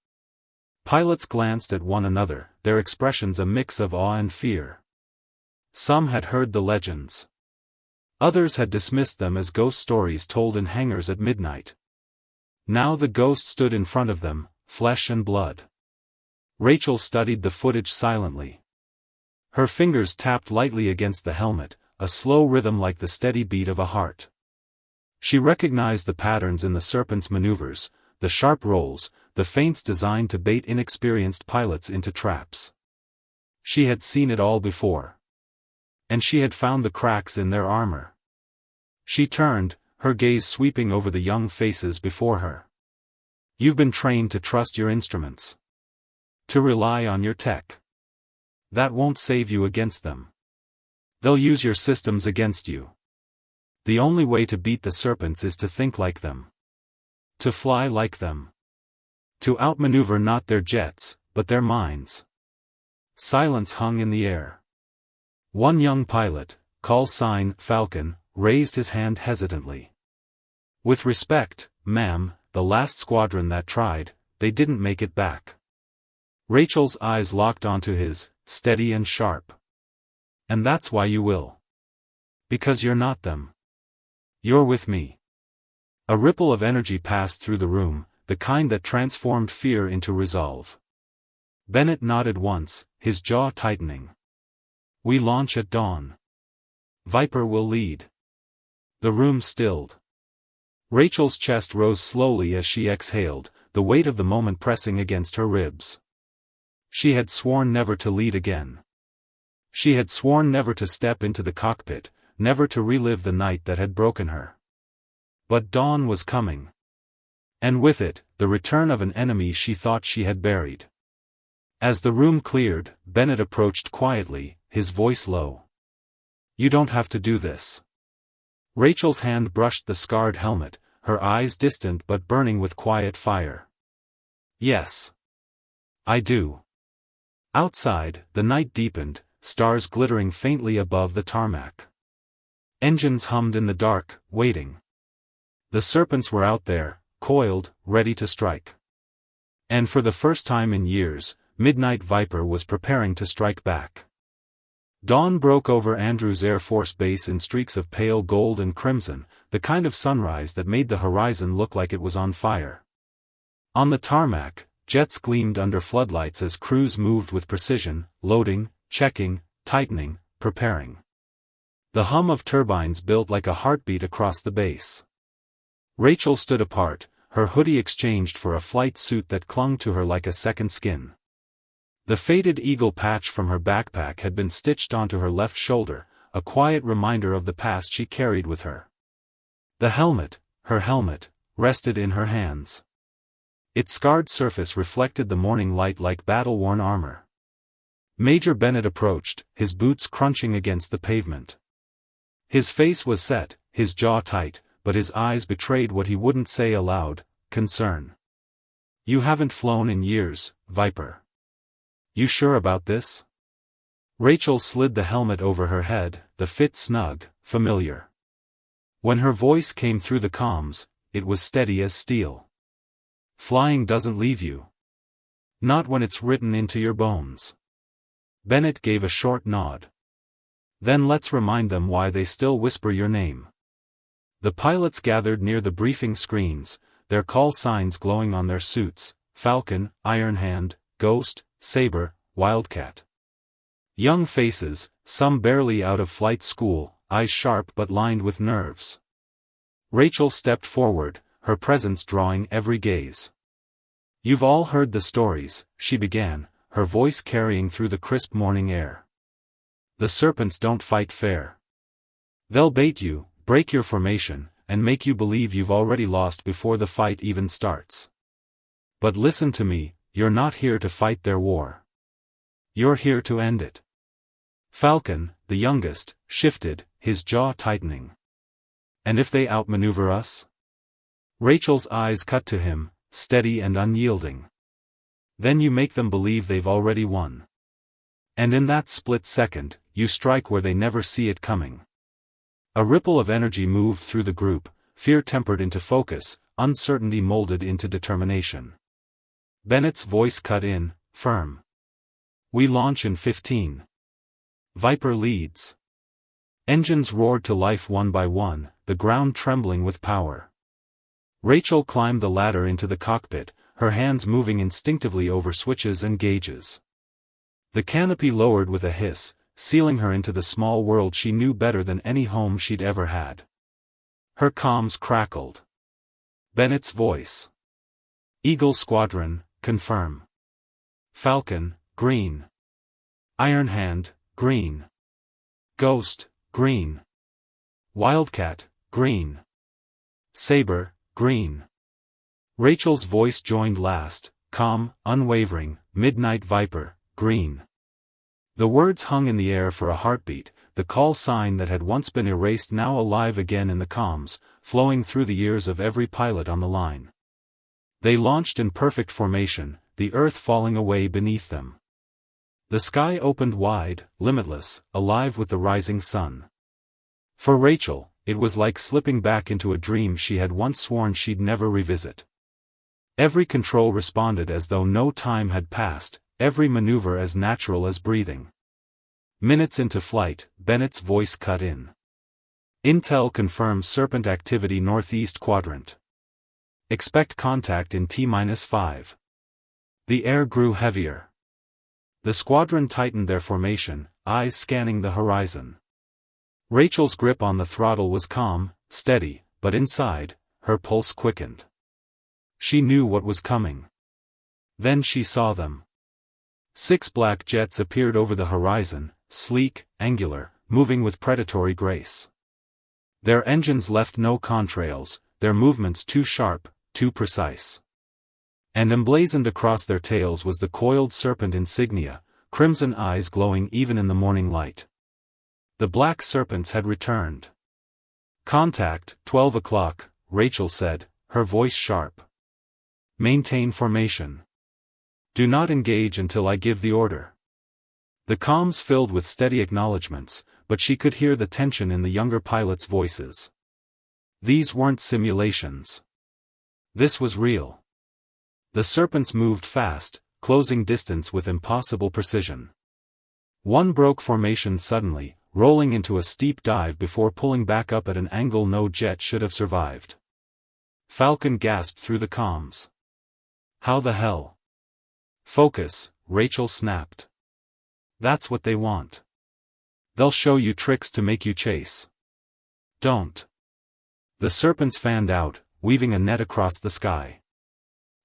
Pilots glanced at one another, their expressions a mix of awe and fear. Some had heard the legends. Others had dismissed them as ghost stories told in hangars at midnight. Now the ghost stood in front of them, flesh and blood. Rachel studied the footage silently. Her fingers tapped lightly against the helmet, a slow rhythm like the steady beat of a heart. She recognized the patterns in the Serpent's maneuvers, the sharp rolls, the feints designed to bait inexperienced pilots into traps. She had seen it all before. And she had found the cracks in their armor. She turned, her gaze sweeping over the young faces before her. "You've been trained to trust your instruments. To rely on your tech. That won't save you against them. They'll use your systems against you. The only way to beat the Serpents is to think like them. To fly like them. To outmaneuver not their jets, but their minds." Silence hung in the air. One young pilot, call sign Falcon, raised his hand hesitantly. "With respect, ma'am, the last squadron that tried, they didn't make it back." Rachel's eyes locked onto his, steady and sharp. "And that's why you will. Because you're not them. You're with me." A ripple of energy passed through the room, the kind that transformed fear into resolve. Bennett nodded once, his jaw tightening. "We launch at dawn. Viper will lead." The room stilled. Rachel's chest rose slowly as she exhaled, the weight of the moment pressing against her ribs. She had sworn never to lead again. She had sworn never to step into the cockpit, never to relive the night that had broken her. But dawn was coming. And with it, the return of an enemy she thought she had buried. As the room cleared, Bennett approached quietly, his voice low. "You don't have to do this." Rachel's hand brushed the scarred helmet, her eyes distant but burning with quiet fire. "Yes. I do." Outside, the night deepened, stars glittering faintly above the tarmac. Engines hummed in the dark, waiting. The Serpents were out there, coiled, ready to strike. And for the first time in years, Midnight Viper was preparing to strike back. Dawn broke over Andrews Air Force Base in streaks of pale gold and crimson, the kind of sunrise that made the horizon look like it was on fire. On the tarmac, jets gleamed under floodlights as crews moved with precision, loading, checking, tightening, preparing. The hum of turbines built like a heartbeat across the base. Rachel stood apart, her hoodie exchanged for a flight suit that clung to her like a second skin. The faded eagle patch from her backpack had been stitched onto her left shoulder, a quiet reminder of the past she carried with her. The helmet, her helmet, rested in her hands. Its scarred surface reflected the morning light like battle-worn armor. Major Bennett approached, his boots crunching against the pavement. His face was set, his jaw tight, but his eyes betrayed what he wouldn't say aloud, concern. "You haven't flown in years, Viper. You sure about this?" Rachel slid the helmet over her head, the fit snug, familiar. When her voice came through the comms, it was steady as steel. Flying doesn't leave you. Not when it's written into your bones. Bennett gave a short nod. Then let's remind them why they still whisper your name. The pilots gathered near the briefing screens, their call signs glowing on their suits: Falcon, Iron Hand, Ghost, Saber, Wildcat. Young faces, some barely out of flight school, eyes sharp but lined with nerves. Rachel stepped forward, her presence drawing every gaze. "You've all heard the stories," she began, her voice carrying through the crisp morning air. "The serpents don't fight fair. They'll bait you, break your formation, and make you believe you've already lost before the fight even starts. But listen to me, you're not here to fight their war. You're here to end it." Falcon, the youngest, shifted, his jaw tightening. "And if they outmaneuver us?" Rachel's eyes cut to him, steady and unyielding. "Then you make them believe they've already won. And in that split second, you strike where they never see it coming." A ripple of energy moved through the group, fear tempered into focus, uncertainty molded into determination. Bennett's voice cut in, firm. "We launch in 15. Viper leads." Engines roared to life one by one, the ground trembling with power. Rachel climbed the ladder into the cockpit, her hands moving instinctively over switches and gauges. The canopy lowered with a hiss, sealing her into the small world she knew better than any home she'd ever had. Her comms crackled. Bennett's voice. "Eagle Squadron, confirm. Falcon, green. Iron Hand, green. Ghost, green. Wildcat, green. Saber, green." Rachel's voice joined last, calm, unwavering: "Midnight Viper, green." The words hung in the air for a heartbeat, the call sign that had once been erased now alive again in the comms, flowing through the ears of every pilot on the line. They launched in perfect formation, the earth falling away beneath them. The sky opened wide, limitless, alive with the rising sun. For Rachel, it was like slipping back into a dream she had once sworn she'd never revisit. Every control responded as though no time had passed, every maneuver as natural as breathing. Minutes into flight, Bennett's voice cut in. "Intel confirms Serpent activity northeast quadrant. Expect contact in T-5. The air grew heavier. The squadron tightened their formation, eyes scanning the horizon. Rachel's grip on the throttle was calm, steady, but inside, her pulse quickened. She knew what was coming. Then she saw them. 6 black jets appeared over the horizon, sleek, angular, moving with predatory grace. Their engines left no contrails, their movements too sharp, too precise. And emblazoned across their tails was the coiled serpent insignia, crimson eyes glowing even in the morning light. The black serpents had returned. "Contact, 12 o'clock, Rachel said, her voice sharp. "Maintain formation. Do not engage until I give the order." The comms filled with steady acknowledgments, but she could hear the tension in the younger pilots' voices. These weren't simulations. This was real. The serpents moved fast, closing distance with impossible precision. One broke formation suddenly, rolling into a steep dive before pulling back up at an angle no jet should have survived. Falcon gasped through the comms. "How the hell?" "Focus," Rachel snapped. "That's what they want. They'll show you tricks to make you chase. Don't." The serpents fanned out, weaving a net across the sky.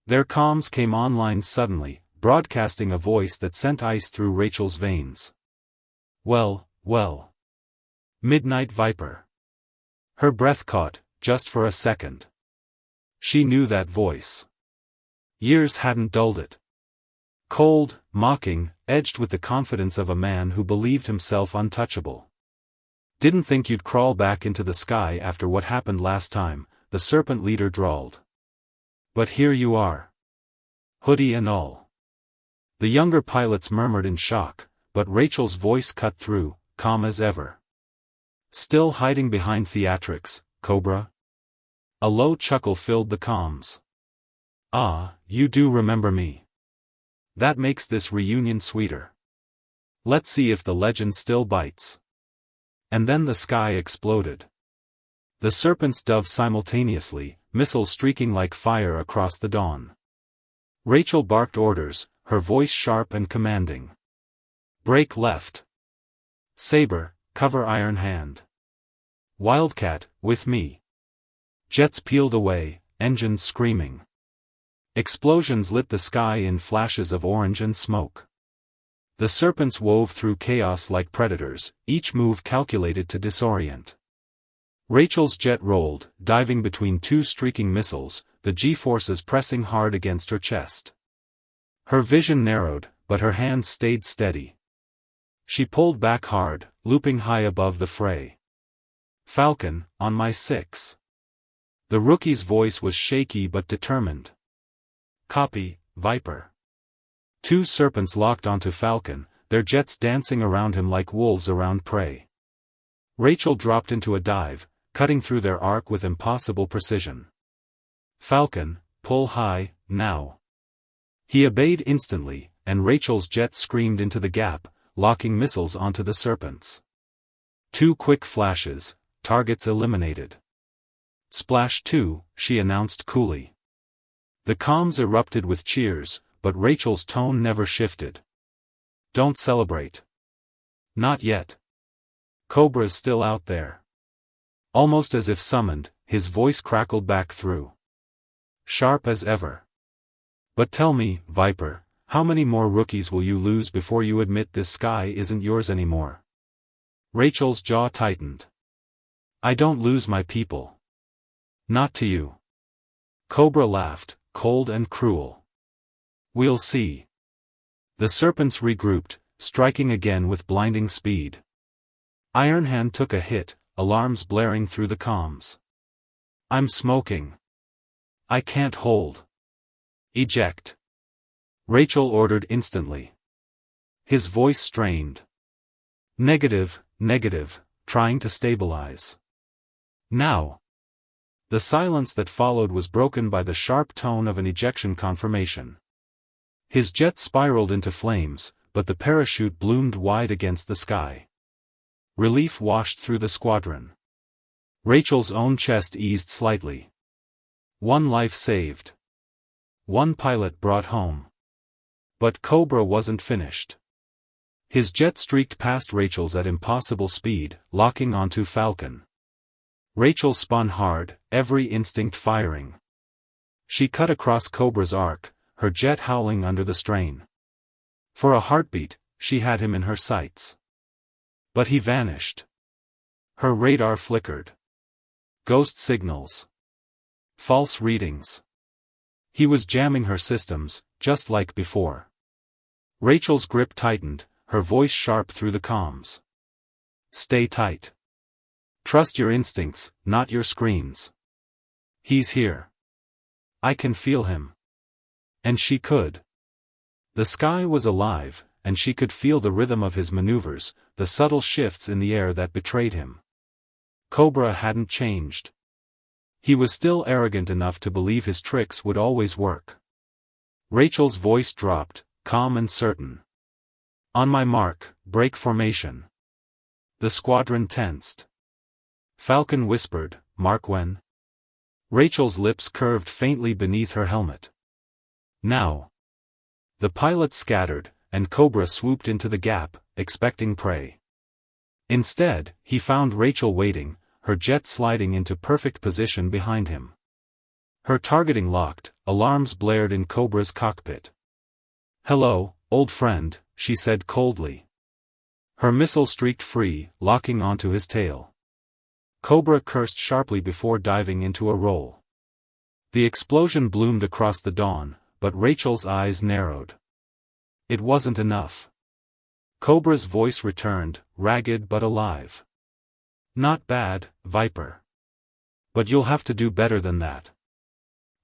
Their comms came online suddenly, broadcasting a voice that sent ice through Rachel's veins. Well. Midnight Viper." Her breath caught, just for a second. She knew that voice. Years hadn't dulled it. Cold, mocking, edged with the confidence of a man who believed himself untouchable. "Didn't think you'd crawl back into the sky after what happened last time," the serpent leader drawled. "But here you are. Hoodie and all." The younger pilots murmured in shock, but Rachel's voice cut through, calm as ever. "Still hiding behind theatrics, Cobra?" A low chuckle filled the comms. Ah, you do remember me. That makes this reunion sweeter. Let's see if the legend still bites. And then the sky exploded. The serpents dove simultaneously, missiles streaking like fire across the dawn. Rachel barked orders, her voice sharp and commanding. Break left. Saber, cover Iron Hand. Wildcat, with me. Jets peeled away, engines screaming. Explosions lit the sky in flashes of orange and smoke. The serpents wove through chaos like predators, each move calculated to disorient. Rachel's jet rolled, diving between two streaking missiles, the G-forces pressing hard against her chest. Her vision narrowed, but her hands stayed steady. She pulled back hard, looping high above the fray. Falcon, on my 6. The rookie's voice was shaky but determined. Copy, Viper. Two serpents locked onto Falcon, their jets dancing around him like wolves around prey. Rachel dropped into a dive, cutting through their arc with impossible precision. Falcon, pull high, now. He obeyed instantly, and Rachel's jet screamed into the gap, locking missiles onto the serpents. Two quick flashes, targets eliminated. Splash 2, she announced coolly. The comms erupted with cheers, but Rachel's tone never shifted. Don't celebrate. Not yet. Cobra's still out there. Almost as if summoned, his voice crackled back through. Sharp as ever. But tell me, Viper, how many more rookies will you lose before you admit this sky isn't yours anymore? Rachel's jaw tightened. I don't lose my people. Not to you. Cobra laughed, cold and cruel. We'll see. The serpents regrouped, striking again with blinding speed. Iron Hand took a hit, alarms blaring through the comms. I'm smoking. I can't hold. Eject. Rachel ordered instantly. His voice strained. Negative, trying to stabilize. Now. The silence that followed was broken by the sharp tone of an ejection confirmation. His jet spiraled into flames, but the parachute bloomed wide against the sky. Relief washed through the squadron. Rachel's own chest eased slightly. One life saved. One pilot brought home. But Cobra wasn't finished. His jet streaked past Rachel's at impossible speed, locking onto Falcon. Rachel spun hard, every instinct firing. She cut across Cobra's arc, her jet howling under the strain. For a heartbeat, she had him in her sights. But he vanished. Her radar flickered. Ghost signals. False readings. He was jamming her systems, just like before. Rachel's grip tightened, her voice sharp through the comms. Stay tight. Trust your instincts, not your screens. He's here. I can feel him. And she could. The sky was alive, and she could feel the rhythm of his maneuvers, the subtle shifts in the air that betrayed him. Cobra hadn't changed. He was still arrogant enough to believe his tricks would always work. Rachel's voice dropped, calm and certain. On my mark, break formation. The squadron tensed. Falcon whispered, Mark when? Rachel's lips curved faintly beneath her helmet. Now. The pilots scattered, and Cobra swooped into the gap, expecting prey. Instead, he found Rachel waiting, her jet sliding into perfect position behind him. Her targeting locked, alarms blared in Cobra's cockpit. Hello, old friend, she said coldly. Her missile streaked free, locking onto his tail. Cobra cursed sharply before diving into a roll. The explosion bloomed across the dawn, but Rachel's eyes narrowed. It wasn't enough. Cobra's voice returned, ragged but alive. Not bad, Viper. But you'll have to do better than that.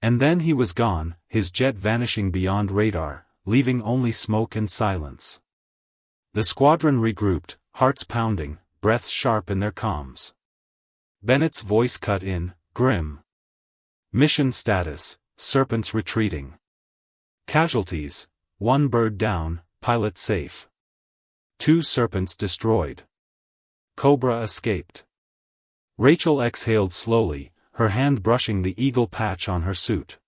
And then he was gone, his jet vanishing beyond radar, leaving only smoke and silence. The squadron regrouped, hearts pounding, breaths sharp in their comms. Bennett's voice cut in, grim. Mission status, serpents retreating. Casualties: 1 bird down, pilot safe. 2 serpents destroyed. Cobra escaped. Rachel exhaled slowly, her hand brushing the eagle patch on her suit.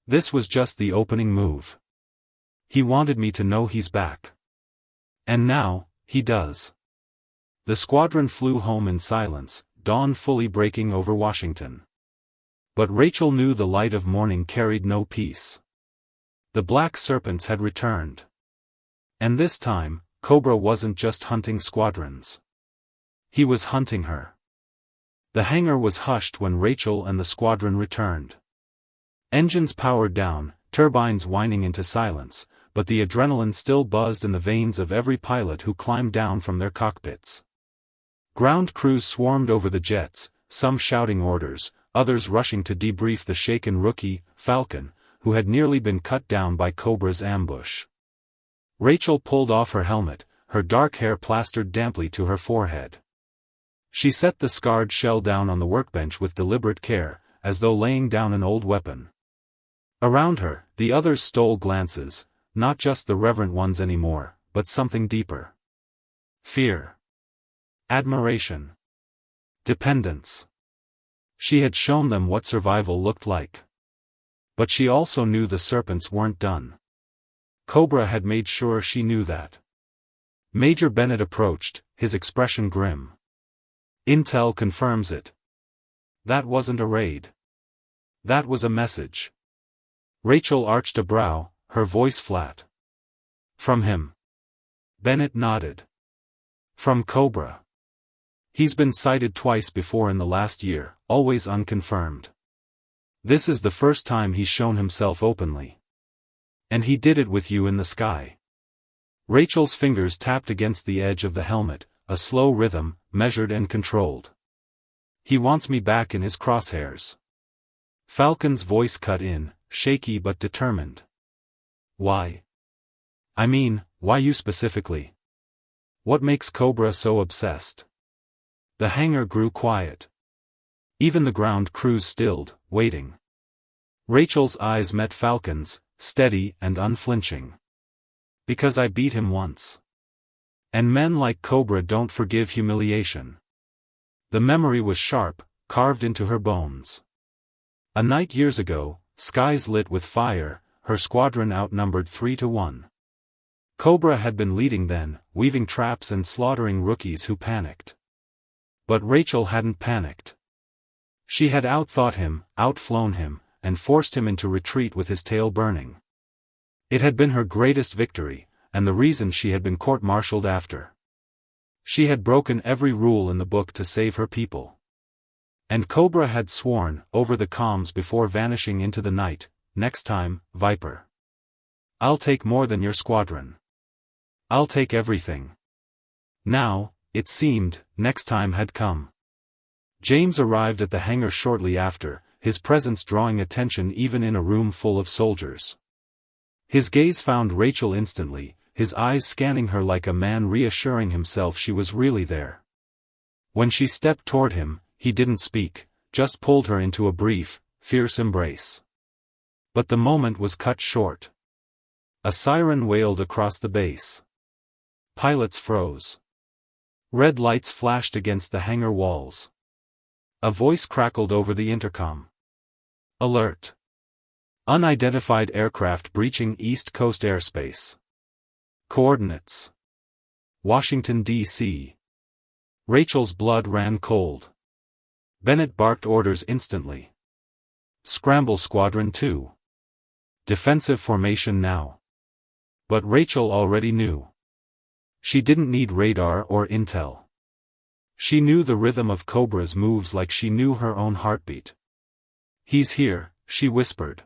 This was just the opening move. He wanted me to know he's back. And now, he does. The squadron flew home in silence, dawn fully breaking over Washington. But Rachel knew the light of morning carried no peace. The black serpents had returned. And this time, Cobra wasn't just hunting squadrons. He was hunting her. The hangar was hushed when Rachel and the squadron returned. Engines powered down, turbines whining into silence, but the adrenaline still buzzed in the veins of every pilot who climbed down from their cockpits. Ground crews swarmed over the jets, some shouting orders, others rushing to debrief the shaken rookie, Falcon, who had nearly been cut down by Cobra's ambush. Rachel pulled off her helmet, her dark hair plastered damply to her forehead. She set the scarred shell down on the workbench with deliberate care, as though laying down an old weapon. Around her, the others stole glances, not just the reverent ones anymore, but something deeper. Fear. Admiration. Dependence. She had shown them what survival looked like. But she also knew the serpents weren't done. Cobra had made sure she knew that. Major Bennett approached, his expression grim. Intel confirms it. That wasn't a raid. That was a message. Rachel arched a brow, her voice flat. From him. Bennett nodded. From Cobra. He's been sighted twice before in the last year, always unconfirmed. This is the first time he's shown himself openly. And he did it with you in the sky. Rachel's fingers tapped against the edge of the helmet, a slow rhythm, measured and controlled. He wants me back in his crosshairs. Falcon's voice cut in, shaky but determined. Why? I mean, why you specifically? What makes Cobra so obsessed? The hangar grew quiet. Even the ground crews stilled, waiting. Rachel's eyes met Falcon's, steady and unflinching. Because I beat him once. And men like Cobra don't forgive humiliation. The memory was sharp, carved into her bones. A night years ago, skies lit with fire, her squadron outnumbered 3-1. Cobra had been leading then, weaving traps and slaughtering rookies who panicked. But Rachel hadn't panicked. She had outthought him, outflown him, and forced him into retreat with his tail burning. It had been her greatest victory, and the reason she had been court-martialed after. She had broken every rule in the book to save her people. And Cobra had sworn, over the comms before vanishing into the night, next time, Viper. I'll take more than your squadron. I'll take everything. Now, it seemed, next time had come. James arrived at the hangar shortly after, his presence drawing attention even in a room full of soldiers. His gaze found Rachel instantly, his eyes scanning her like a man reassuring himself she was really there. When she stepped toward him, he didn't speak, just pulled her into a brief, fierce embrace. But the moment was cut short. A siren wailed across the base. Pilots froze. Red lights flashed against the hangar walls. A voice crackled over the intercom. Alert! Unidentified aircraft breaching East Coast airspace. Coordinates: Washington, D.C. Rachel's blood ran cold. Bennett barked orders instantly. Scramble Squadron 2. Defensive formation now. But Rachel already knew. She didn't need radar or intel. She knew the rhythm of Cobra's moves like she knew her own heartbeat. He's here, she whispered.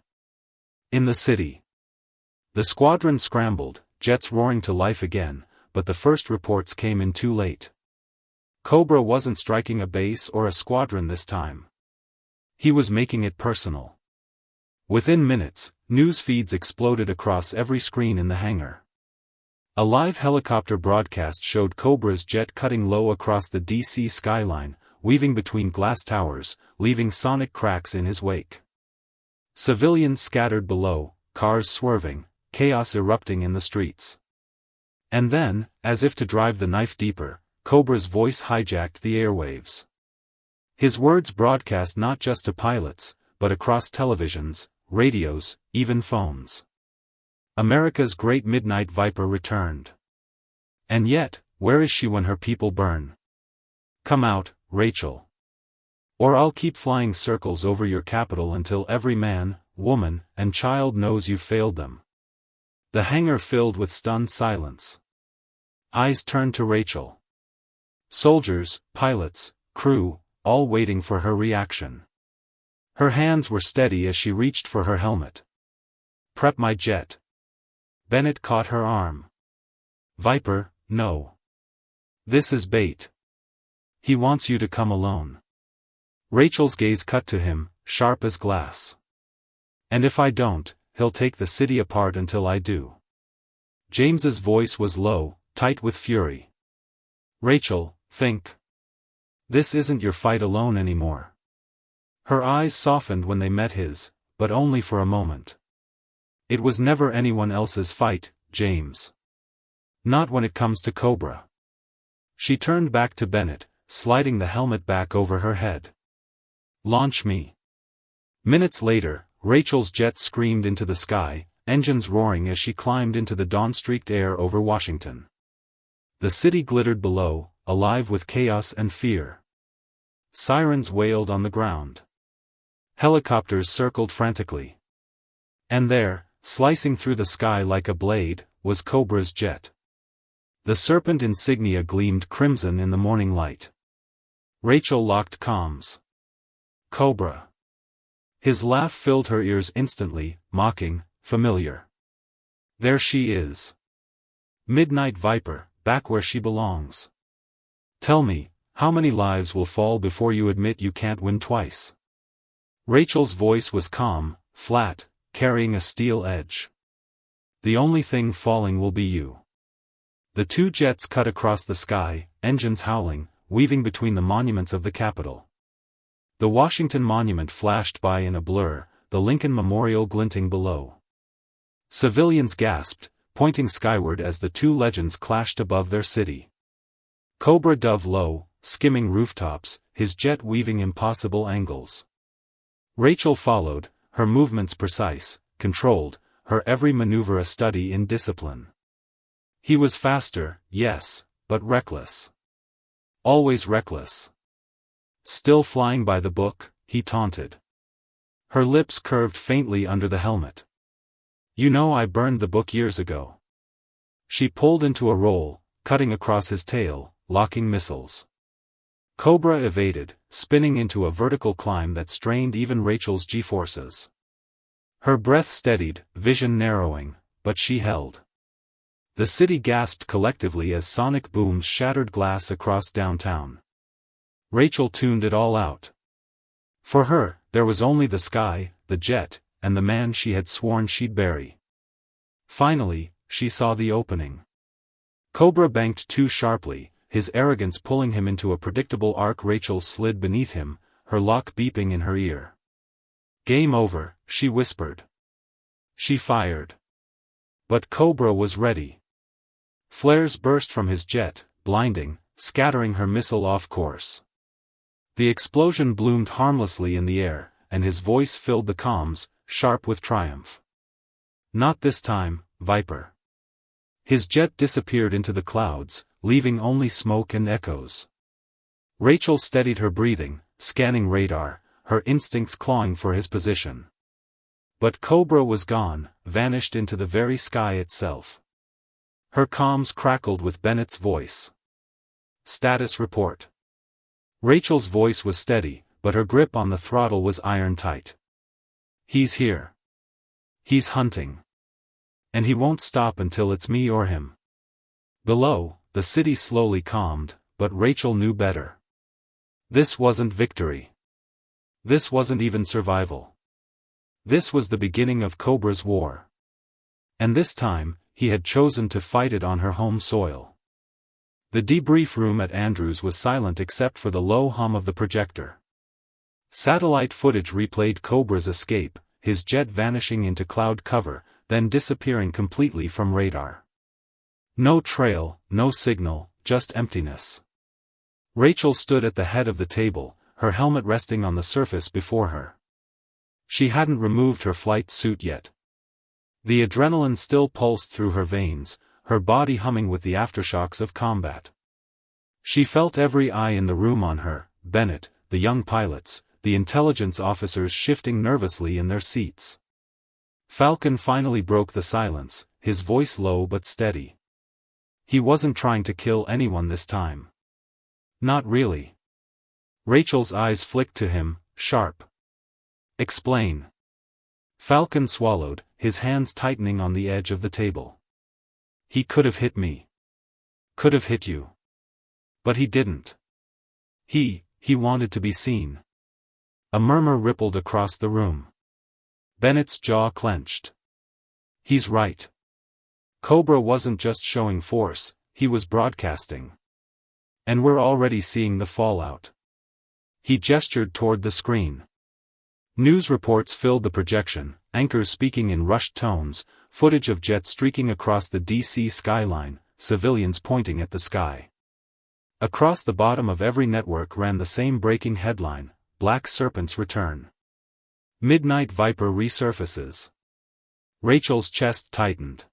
In the city. The squadron scrambled, jets roaring to life again, but the first reports came in too late. Cobra wasn't striking a base or a squadron this time. He was making it personal. Within minutes, news feeds exploded across every screen in the hangar. A live helicopter broadcast showed Cobra's jet cutting low across the DC skyline, weaving between glass towers, leaving sonic cracks in his wake. Civilians scattered below, cars swerving, chaos erupting in the streets. And then, as if to drive the knife deeper, Cobra's voice hijacked the airwaves. His words broadcast not just to pilots, but across televisions, radios, even phones. America's great midnight viper returned. And yet, where is she when her people burn? Come out, Rachel. Or I'll keep flying circles over your capital until every man, woman, and child knows you failed them. The hangar filled with stunned silence. Eyes turned to Rachel. Soldiers, pilots, crew, all waiting for her reaction. Her hands were steady as she reached for her helmet. Prep my jet. Bennett caught her arm. Viper, no. This is bait. He wants you to come alone. Rachel's gaze cut to him, sharp as glass. And if I don't, he'll take the city apart until I do. James's voice was low, tight with fury. Rachel, think. This isn't your fight alone anymore. Her eyes softened when they met his, but only for a moment. It was never anyone else's fight, James. Not when it comes to Cobra. She turned back to Bennett, sliding the helmet back over her head. Launch me. Minutes later, Rachel's jet screamed into the sky, engines roaring as she climbed into the dawn-streaked air over Washington. The city glittered below, alive with chaos and fear. Sirens wailed on the ground. Helicopters circled frantically. And there, slicing through the sky like a blade, was Cobra's jet. The serpent insignia gleamed crimson in the morning light. Rachel locked comms. Cobra. His laugh filled her ears instantly, mocking, familiar. There she is. Midnight Viper, back where she belongs. Tell me, how many lives will fall before you admit you can't win twice? Rachel's voice was calm, flat, carrying a steel edge. The only thing falling will be you. The two jets cut across the sky, engines howling, weaving between the monuments of the Capitol. The Washington Monument flashed by in a blur, the Lincoln Memorial glinting below. Civilians gasped, pointing skyward as the two legends clashed above their city. Cobra dove low, skimming rooftops, his jet weaving impossible angles. Rachel followed, her movements precise, controlled, her every maneuver a study in discipline. He was faster, yes, but reckless. Always reckless. Still flying by the book, he taunted. Her lips curved faintly under the helmet. You know I burned the book years ago. She pulled into a roll, cutting across his tail, locking missiles. Cobra evaded, spinning into a vertical climb that strained even Rachel's G-forces. Her breath steadied, vision narrowing, but she held. The city gasped collectively as sonic booms shattered glass across downtown. Rachel tuned it all out. For her, there was only the sky, the jet, and the man she had sworn she'd bury. Finally, she saw the opening. Cobra banked too sharply, his arrogance pulling him into a predictable arc. Rachel slid beneath him, her lock beeping in her ear. Game over, she whispered. She fired. But Cobra was ready. Flares burst from his jet, blinding, scattering her missile off course. The explosion bloomed harmlessly in the air, and his voice filled the comms, sharp with triumph. Not this time, Viper. His jet disappeared into the clouds, leaving only smoke and echoes. Rachel steadied her breathing, scanning radar, her instincts clawing for his position. But Cobra was gone, vanished into the very sky itself. Her comms crackled with Bennett's voice. Status report. Rachel's voice was steady, but her grip on the throttle was iron-tight. He's here. He's hunting. And he won't stop until it's me or him. Below, the city slowly calmed, but Rachel knew better. This wasn't victory. This wasn't even survival. This was the beginning of Cobra's war. And this time, he had chosen to fight it on her home soil. The debrief room at Andrews was silent except for the low hum of the projector. Satellite footage replayed Cobra's escape, his jet vanishing into cloud cover, then disappearing completely from radar. No trail, no signal, just emptiness. Rachel stood at the head of the table, her helmet resting on the surface before her. She hadn't removed her flight suit yet. The adrenaline still pulsed through her veins, her body humming with the aftershocks of combat. She felt every eye in the room on her, Bennett, the young pilots, the intelligence officers shifting nervously in their seats. Falcon finally broke the silence, his voice low but steady. He wasn't trying to kill anyone this time. Not really. Rachel's eyes flicked to him, sharp. Explain. Falcon swallowed, his hands tightening on the edge of the table. He could have hit me. Could have hit you. But he didn't. He wanted to be seen. A murmur rippled across the room. Bennett's jaw clenched. He's right. Cobra wasn't just showing force, he was broadcasting. And we're already seeing the fallout. He gestured toward the screen. News reports filled the projection, anchors speaking in rushed tones, footage of jets streaking across the DC skyline, civilians pointing at the sky. Across the bottom of every network ran the same breaking headline, Black Serpent's return. Midnight Viper resurfaces. Rachel's chest tightened.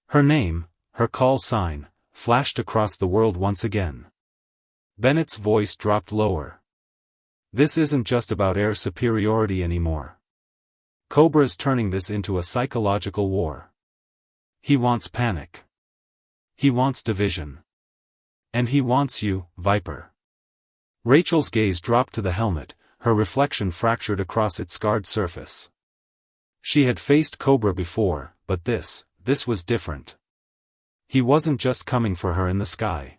Her name, her call sign, flashed across the world once again. Bennett's voice dropped lower. This isn't just about air superiority anymore. Cobra's turning this into a psychological war. He wants panic. He wants division. And he wants you, Viper. Rachel's gaze dropped to the helmet, her reflection fractured across its scarred surface. She had faced Cobra before, but this was different. He wasn't just coming for her in the sky.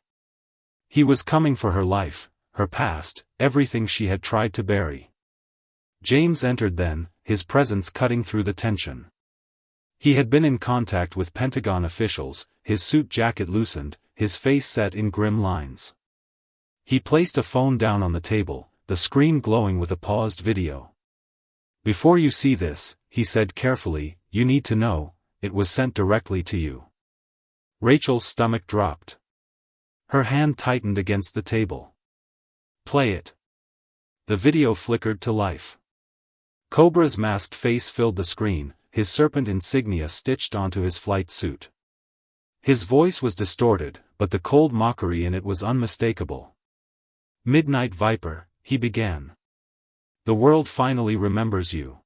He was coming for her life, her past, everything she had tried to bury. James entered then, his presence cutting through the tension. He had been in contact with Pentagon officials, his suit jacket loosened, his face set in grim lines. He placed a phone down on the table, the screen glowing with a paused video. Before you see this, he said carefully, you need to know, it was sent directly to you. Rachel's stomach dropped. Her hand tightened against the table. Play it. The video flickered to life. Cobra's masked face filled the screen, his serpent insignia stitched onto his flight suit. His voice was distorted, but the cold mockery in it was unmistakable. Midnight Viper, he began. The world finally remembers you.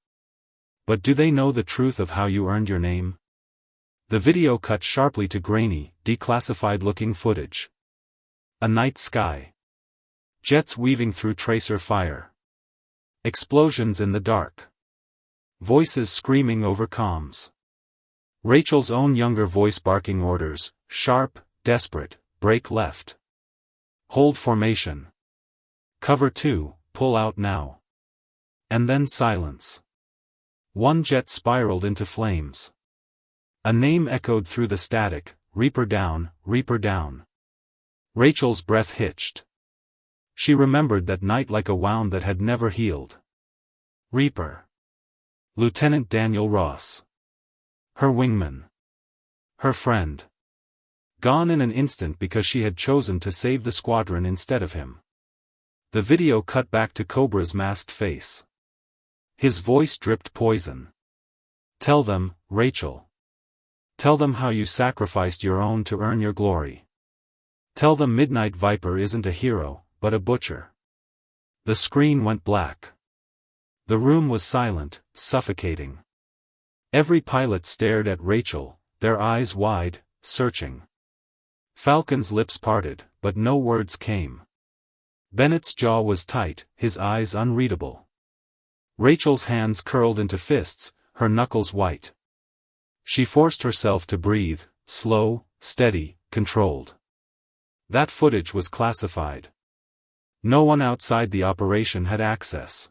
But do they know the truth of how you earned your name? The video cut sharply to grainy, declassified-looking footage. A night sky. Jets weaving through tracer fire. Explosions in the dark. Voices screaming over comms. Rachel's own younger voice barking orders, sharp, desperate, break left. Hold formation. Cover 2, pull out now. And then silence. One jet spiraled into flames. A name echoed through the static, Reaper down, Reaper down. Rachel's breath hitched. She remembered that night like a wound that had never healed. Reaper. Lieutenant Daniel Ross. Her wingman. Her friend. Gone in an instant because she had chosen to save the squadron instead of him. The video cut back to Cobra's masked face. His voice dripped poison. Tell them, Rachel. Tell them how you sacrificed your own to earn your glory. Tell them Midnight Viper isn't a hero, but a butcher. The screen went black. The room was silent, suffocating. Every pilot stared at Rachel, their eyes wide, searching. Falcon's lips parted, but no words came. Bennett's jaw was tight, his eyes unreadable. Rachel's hands curled into fists, her knuckles white. She forced herself to breathe, slow, steady, controlled. That footage was classified. No one outside the operation had access.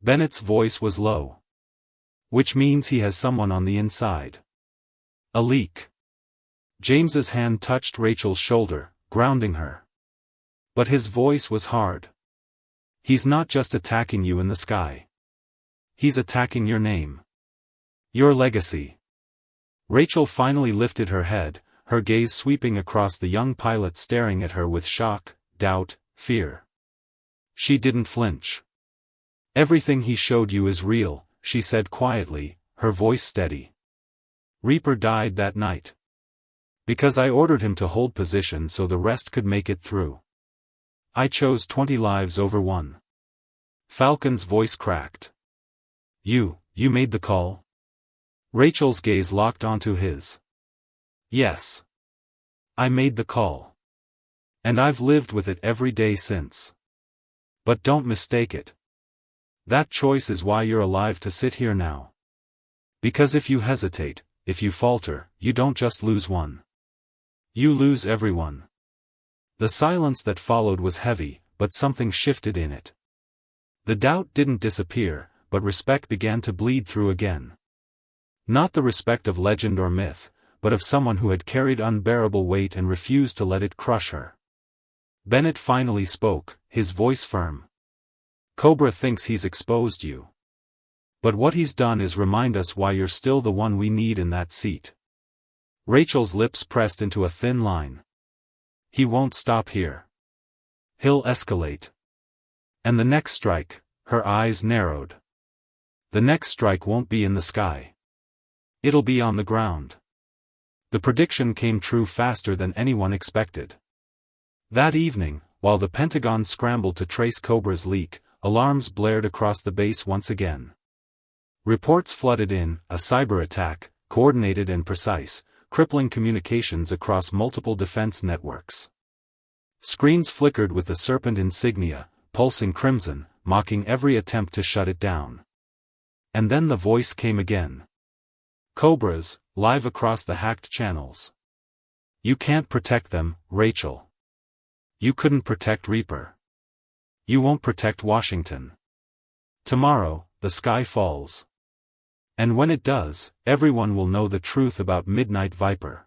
Bennett's voice was low. Which means he has someone on the inside. A leak. James's hand touched Rachel's shoulder, grounding her. But his voice was hard. He's not just attacking you in the sky. He's attacking your name. Your legacy. Rachel finally lifted her head, her gaze sweeping across the young pilot staring at her with shock, doubt, fear. She didn't flinch. Everything he showed you is real, she said quietly, her voice steady. Reaper died that night. Because I ordered him to hold position so the rest could make it through. I chose 20 lives over one. Falcon's voice cracked. You made the call? Rachel's gaze locked onto his. Yes. I made the call. And I've lived with it every day since. But don't mistake it. That choice is why you're alive to sit here now. Because if you hesitate, if you falter, you don't just lose one. You lose everyone. The silence that followed was heavy, but something shifted in it. The doubt didn't disappear, but respect began to bleed through again. Not the respect of legend or myth, but of someone who had carried unbearable weight and refused to let it crush her. Bennett finally spoke, his voice firm. Cobra thinks he's exposed you. But what he's done is remind us why you're still the one we need in that seat. Rachel's lips pressed into a thin line. He won't stop here. He'll escalate. And the next strike, her eyes narrowed. The next strike won't be in the sky. It'll be on the ground. The prediction came true faster than anyone expected. That evening, while the Pentagon scrambled to trace Cobra's leak, alarms blared across the base once again. Reports flooded in, a cyber attack, coordinated and precise, crippling communications across multiple defense networks. Screens flickered with the serpent insignia, pulsing crimson, mocking every attempt to shut it down. And then the voice came again. Cobras, live across the hacked channels. You can't protect them, Rachel. You couldn't protect Reaper. You won't protect Washington. Tomorrow, the sky falls. And when it does, everyone will know the truth about Midnight Viper.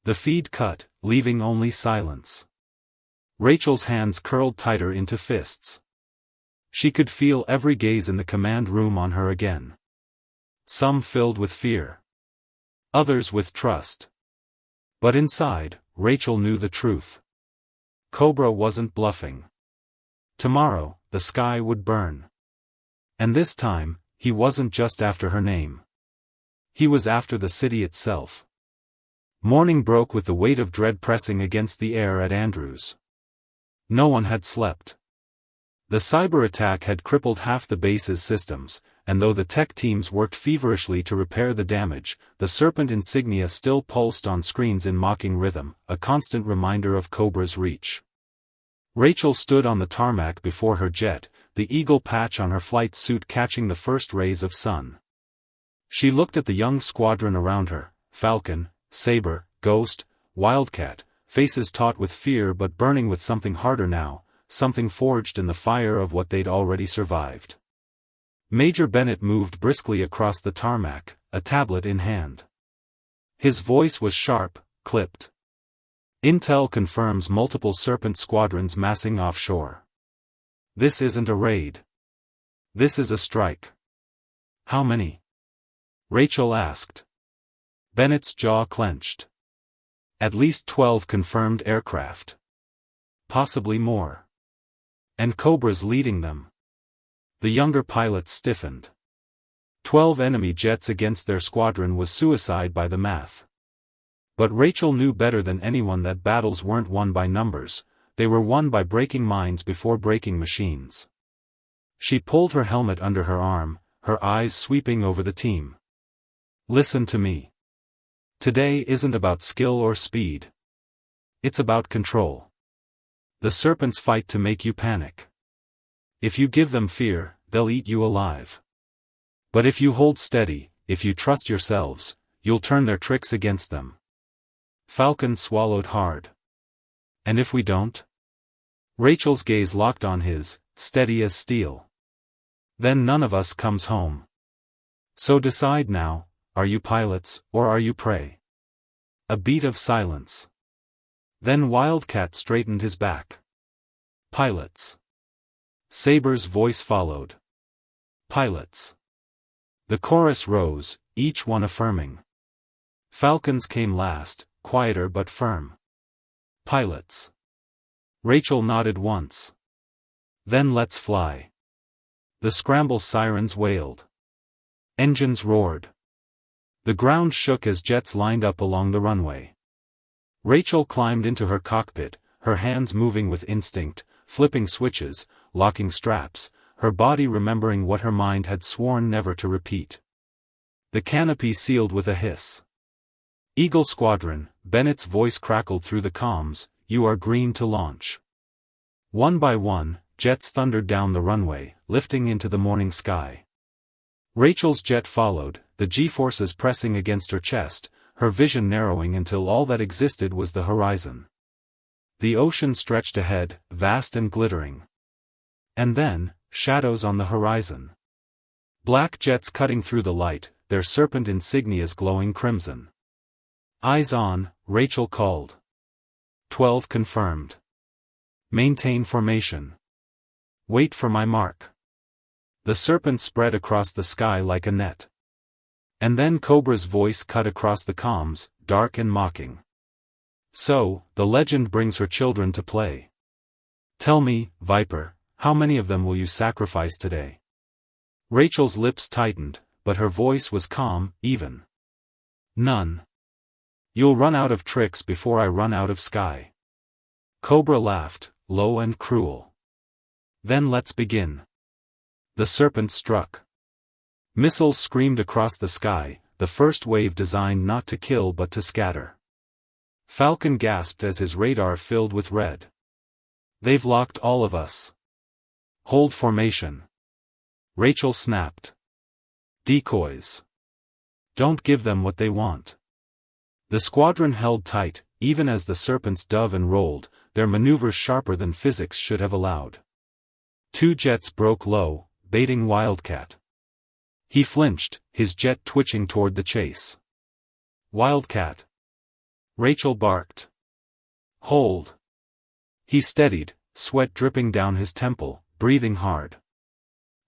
The feed cut, leaving only silence. Rachel's hands curled tighter into fists. She could feel every gaze in the command room on her again. Some filled with fear. Others with trust. But inside, Rachel knew the truth. Cobra wasn't bluffing. Tomorrow, the sky would burn. And this time, he wasn't just after her name. He was after the city itself. Morning broke with the weight of dread pressing against the air at Andrews. No one had slept. The cyber attack had crippled half the base's systems, and though the tech teams worked feverishly to repair the damage, the serpent insignia still pulsed on screens in mocking rhythm, a constant reminder of Cobra's reach. Rachel stood on the tarmac before her jet, the eagle patch on her flight suit catching the first rays of sun. She looked at the young squadron around her, Falcon, Saber, Ghost, Wildcat, faces taut with fear but burning with something harder now, something forged in the fire of what they'd already survived. Major Bennett moved briskly across the tarmac, a tablet in hand. His voice was sharp, clipped. Intel confirms multiple Serpent squadrons massing offshore. This isn't a raid. This is a strike. How many? Rachel asked. Bennett's jaw clenched. At least 12 confirmed aircraft. Possibly more. And Cobra's leading them. The younger pilots stiffened. 12 enemy jets against their squadron was suicide by the math. But Rachel knew better than anyone that battles weren't won by numbers, they were won by breaking minds before breaking machines. She pulled her helmet under her arm, her eyes sweeping over the team. Listen to me. Today isn't about skill or speed. It's about control. The serpents fight to make you panic. If you give them fear, they'll eat you alive. But if you hold steady, if you trust yourselves, you'll turn their tricks against them. Falcon swallowed hard. And if we don't? Rachel's gaze locked on his, steady as steel. Then none of us comes home. So decide now, are you pilots, or are you prey? A beat of silence. Then Wildcat straightened his back. Pilots. Saber's voice followed. Pilots. The chorus rose, each one affirming. Falcons came last, quieter but firm. Pilots. Rachel nodded once. Then let's fly. The scramble sirens wailed. Engines roared. The ground shook as jets lined up along the runway. Rachel climbed into her cockpit, her hands moving with instinct, flipping switches, locking straps, her body remembering what her mind had sworn never to repeat. The canopy sealed with a hiss. Eagle Squadron, Bennett's voice crackled through the comms, you are green to launch. One by one, jets thundered down the runway, lifting into the morning sky. Rachel's jet followed, the G-forces pressing against her chest, her vision narrowing until all that existed was the horizon. The ocean stretched ahead, vast and glittering. And then, shadows on the horizon. Black jets cutting through the light, their serpent insignias glowing crimson. Eyes on, Rachel called. 12 confirmed. Maintain formation. Wait for my mark. The serpent spread across the sky like a net. And then Cobra's voice cut across the comms, dark and mocking. So, the legend brings her children to play. Tell me, Viper, how many of them will you sacrifice today? Rachel's lips tightened, but her voice was calm, even. None. You'll run out of tricks before I run out of sky. Cobra laughed, low and cruel. Then let's begin. The serpent struck. Missiles screamed across the sky, the first wave designed not to kill but to scatter. Falcon gasped as his radar filled with red. They've locked all of us. Hold formation. Rachel snapped. Decoys. Don't give them what they want. The squadron held tight, even as the serpents dove and rolled, their maneuvers sharper than physics should have allowed. 2 jets broke low, baiting Wildcat. He flinched, his jet twitching toward the chase. Wildcat. Rachel barked. Hold. He steadied, sweat dripping down his temple, breathing hard.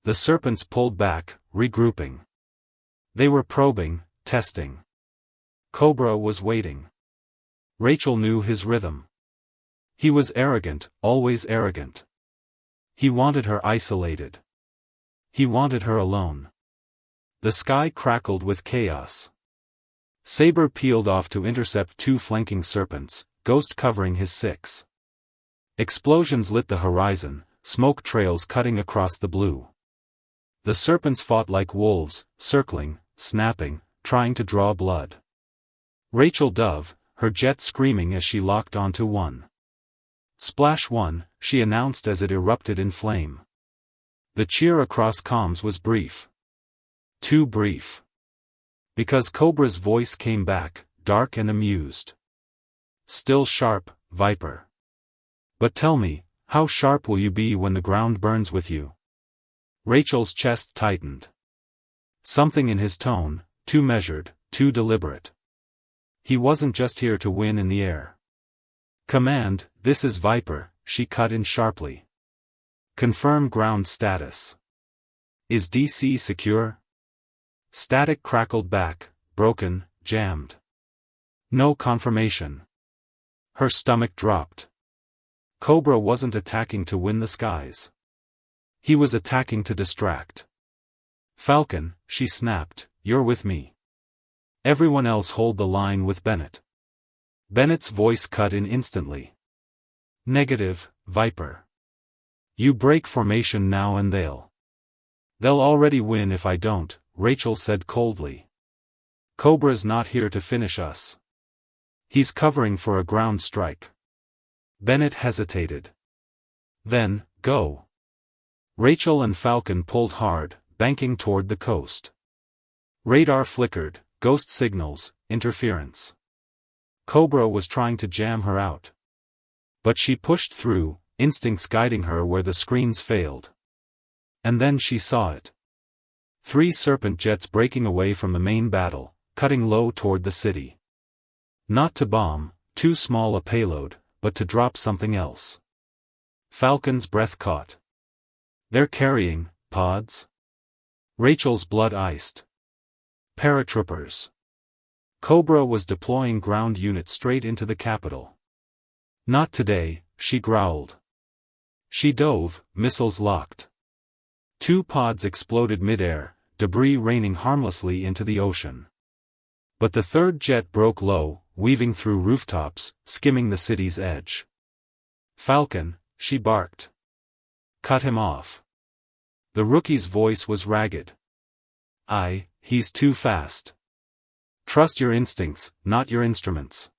The serpents pulled back, regrouping. They were probing, testing. Cobra was waiting. Rachel knew his rhythm. He was arrogant, always arrogant. He wanted her isolated. He wanted her alone. The sky crackled with chaos. Saber peeled off to intercept 2 flanking serpents, Ghost covering his 6. Explosions lit the horizon, smoke trails cutting across the blue. The serpents fought like wolves, circling, snapping, trying to draw blood. Rachel dove, her jet screaming as she locked onto one. Splash 1, she announced as it erupted in flame. The cheer across comms was brief. Too brief. Because Cobra's voice came back, dark and amused. Still sharp, Viper. But tell me, how sharp will you be when the ground burns with you? Rachel's chest tightened. Something in his tone, too measured, too deliberate. He wasn't just here to win in the air. Command, this is Viper, she cut in sharply. Confirm ground status. Is DC secure? Static crackled back, broken, jammed. No confirmation. Her stomach dropped. Cobra wasn't attacking to win the skies. He was attacking to distract. Falcon, she snapped, you're with me. Everyone else hold the line with Bennett. Bennett's voice cut in instantly. Negative, Viper. You break formation now and they'll already win if I don't, Rachel said coldly. Cobra's not here to finish us. He's covering for a ground strike. Bennett hesitated. Then, go. Rachel and Falcon pulled hard, banking toward the coast. Radar flickered, ghost signals, interference. Cobra was trying to jam her out. But she pushed through, instincts guiding her where the screens failed. And then she saw it. 3 serpent jets breaking away from the main battle, cutting low toward the city. Not to bomb, too small a payload, but to drop something else. Falcon's breath caught. They're carrying pods? Rachel's blood iced. Paratroopers. Cobra was deploying ground units straight into the capital. Not today, she growled. She dove, missiles locked. 2 pods exploded mid-air, debris raining harmlessly into the ocean. But the 3rd jet broke low, weaving through rooftops, skimming the city's edge. Falcon, she barked. Cut him off. The rookie's voice was ragged. He's too fast. Trust your instincts, not your instruments.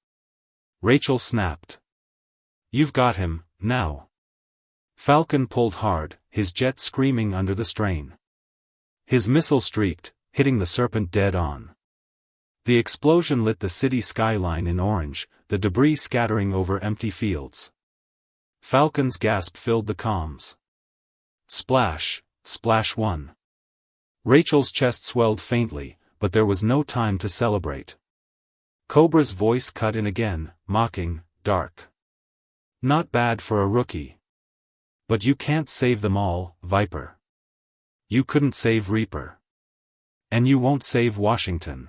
Rachel snapped. You've got him, now. Falcon pulled hard, his jet screaming under the strain. His missile streaked, hitting the Serpent dead on. The explosion lit the city skyline in orange, the debris scattering over empty fields. Falcon's gasp filled the comms. Splash, splash 1. Rachel's chest swelled faintly, but there was no time to celebrate. Cobra's voice cut in again, mocking, dark. Not bad for a rookie. But you can't save them all, Viper. You couldn't save Reaper. And you won't save Washington.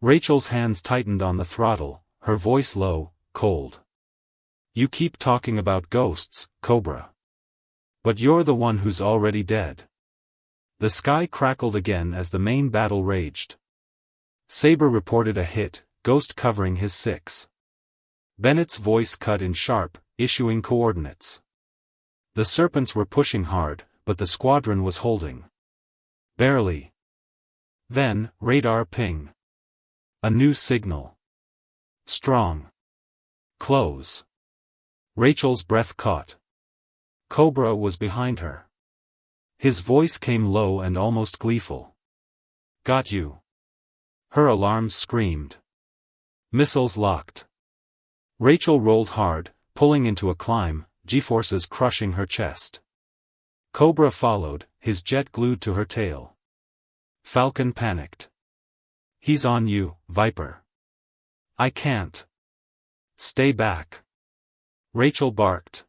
Rachel's hands tightened on the throttle, her voice low, cold. You keep talking about ghosts, Cobra. But you're the one who's already dead. The sky crackled again as the main battle raged. Saber reported a hit, Ghost covering his 6. Bennett's voice cut in sharp, issuing coordinates. The Serpents were pushing hard, but the squadron was holding. Barely. Then, radar ping. A new signal. Strong. Close. Rachel's breath caught. Cobra was behind her. His voice came low and almost gleeful. Got you. Her alarms screamed. Missiles locked. Rachel rolled hard, pulling into a climb, G-forces crushing her chest. Cobra followed, his jet glued to her tail. Falcon panicked. He's on you, Viper. I can't. Stay back. Rachel barked.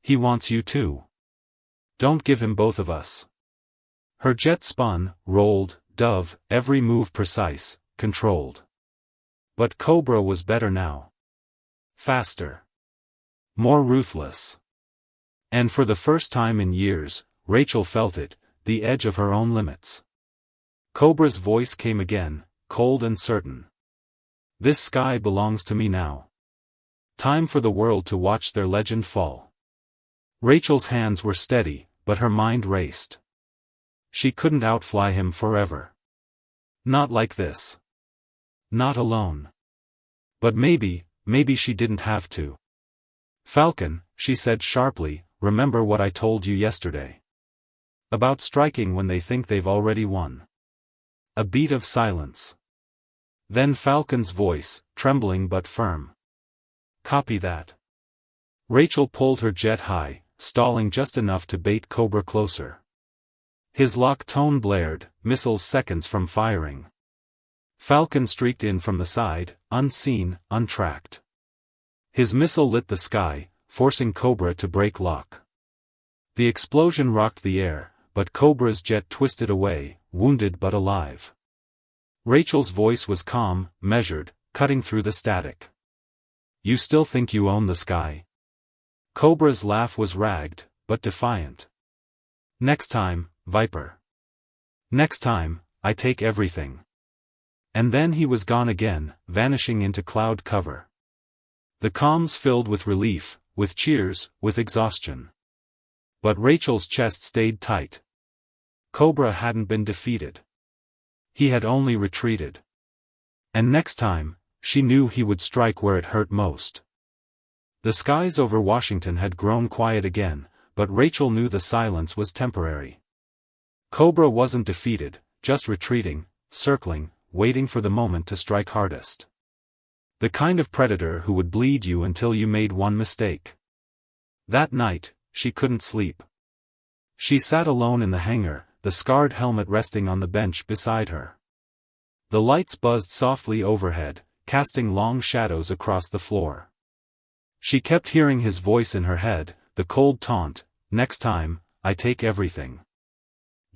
He wants you too. Don't give him both of us. Her jet spun, rolled, dove, every move precise, controlled. But Cobra was better now. Faster. More ruthless. And for the first time in years, Rachel felt it, the edge of her own limits. Cobra's voice came again, cold and certain. This sky belongs to me now. Time for the world to watch their legend fall. Rachel's hands were steady, but her mind raced. She couldn't outfly him forever. Not like this. Not alone. But maybe she didn't have to. Falcon, she said sharply, remember what I told you yesterday. About striking when they think they've already won. A beat of silence. Then Falcon's voice, trembling but firm. Copy that. Rachel pulled her jet high, stalling just enough to bait Cobra closer. His lock tone blared, missiles seconds from firing. Falcon streaked in from the side, unseen, untracked. His missile lit the sky, forcing Cobra to break lock. The explosion rocked the air, but Cobra's jet twisted away, wounded but alive. Rachel's voice was calm, measured, cutting through the static. You still think you own the sky? Cobra's laugh was ragged, but defiant. Next time, Viper. Next time, I take everything. And then he was gone again, vanishing into cloud cover. The comms filled with relief, with cheers, with exhaustion. But Rachel's chest stayed tight. Cobra hadn't been defeated. He had only retreated. And next time, she knew he would strike where it hurt most. The skies over Washington had grown quiet again, but Rachel knew the silence was temporary. Cobra wasn't defeated, just retreating, circling, waiting for the moment to strike hardest. The kind of predator who would bleed you until you made one mistake. That night, she couldn't sleep. She sat alone in the hangar, the scarred helmet resting on the bench beside her. The lights buzzed softly overhead, casting long shadows across the floor. She kept hearing his voice in her head, the cold taunt, next time, I take everything.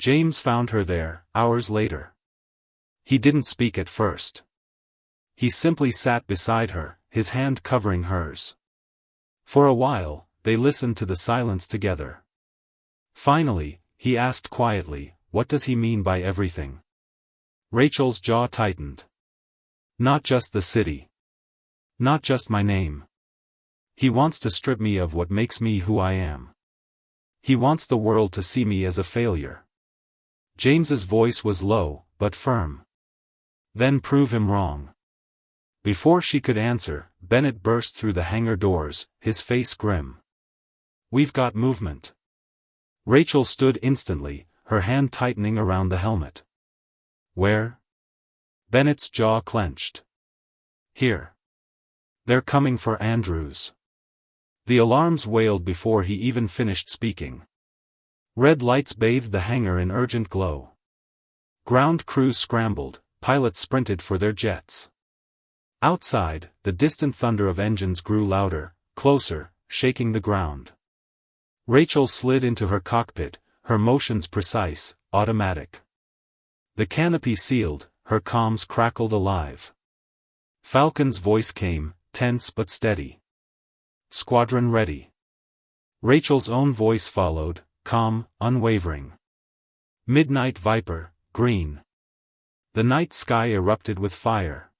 James found her there, hours later. He didn't speak at first. He simply sat beside her, his hand covering hers. For a while, they listened to the silence together. Finally, he asked quietly, "What does he mean by everything?" Rachel's jaw tightened. "Not just the city. Not just my name. He wants to strip me of what makes me who I am. He wants the world to see me as a failure." James's voice was low, but firm. "Then prove him wrong." Before she could answer, Bennett burst through the hangar doors, his face grim. "We've got movement." Rachel stood instantly, her hand tightening around the helmet. "Where?" Bennett's jaw clenched. "Here. They're coming for Andrews." The alarms wailed before he even finished speaking. Red lights bathed the hangar in urgent glow. Ground crews scrambled, pilots sprinted for their jets. Outside, the distant thunder of engines grew louder, closer, shaking the ground. Rachel slid into her cockpit, her motions precise, automatic. The canopy sealed, her comms crackled alive. Falcon's voice came, tense but steady. "Squadron ready." Rachel's own voice followed, calm, unwavering. "Midnight Viper, green." The night sky erupted with fire.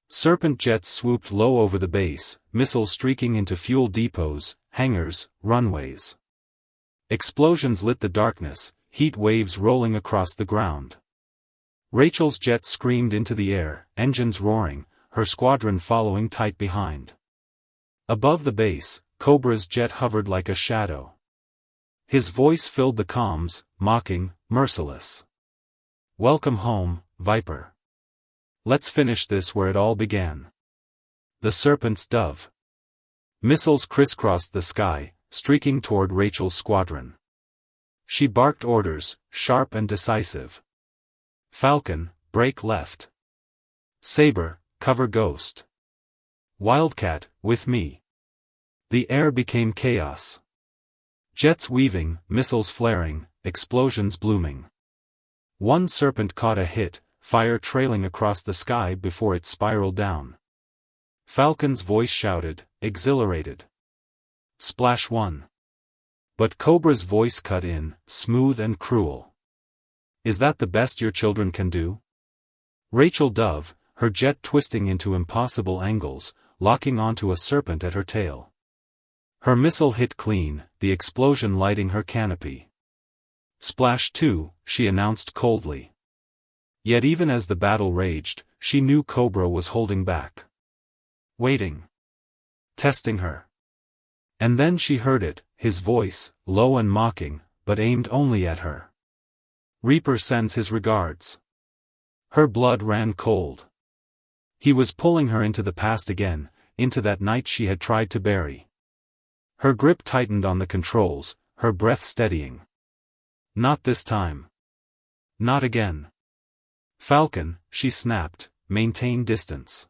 Serpent jets swooped low over the base, missiles streaking into fuel depots, hangars, runways. Explosions lit the darkness, heat waves rolling across the ground. Rachel's jet screamed into the air, engines roaring, her squadron following tight behind. Above the base, Cobra's jet hovered like a shadow. His voice filled the comms, mocking, merciless. "Welcome home, Viper. Let's finish this where it all began." The Serpent's dove. Missiles crisscrossed the sky, streaking toward Rachel's squadron. She barked orders, sharp and decisive. "Falcon, break left. Saber, cover Ghost. Wildcat, with me." The air became chaos. Jets weaving, missiles flaring, explosions blooming. One Serpent caught a hit, fire trailing across the sky before it spiraled down. Falcon's voice shouted, exhilarated. "Splash one." But Cobra's voice cut in, smooth and cruel. "Is that the best your children can do?" Rachel dove, her jet twisting into impossible angles, locking onto a Serpent at her tail. Her missile hit clean, the explosion lighting her canopy. "Splash 2, she announced coldly. Yet even as the battle raged, she knew Cobra was holding back. Waiting. Testing her. And then she heard it, his voice, low and mocking, but aimed only at her. "Reaper sends his regards." Her blood ran cold. He was pulling her into the past again, into that night she had tried to bury. Her grip tightened on the controls, her breath steadying. "Not this time. Not again." "Falcon," she snapped, "maintain distance.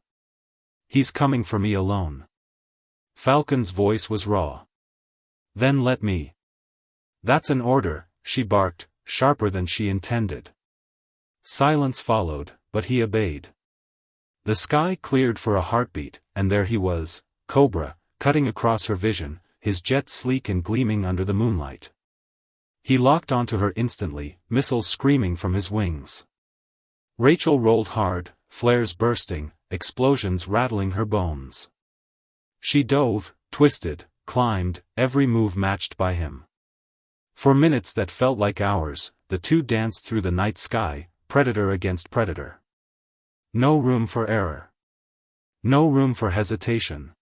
He's coming for me alone." Falcon's voice was raw. "Then let me." "That's an order," she barked, sharper than she intended. Silence followed, but he obeyed. The sky cleared for a heartbeat, and there he was, Cobra, cutting across her vision, his jet sleek and gleaming under the moonlight. He locked onto her instantly, missiles screaming from his wings. Rachel rolled hard, flares bursting, explosions rattling her bones. She dove, twisted, climbed, every move matched by him. For minutes that felt like hours, the two danced through the night sky, predator against predator. No room for error. No room for hesitation.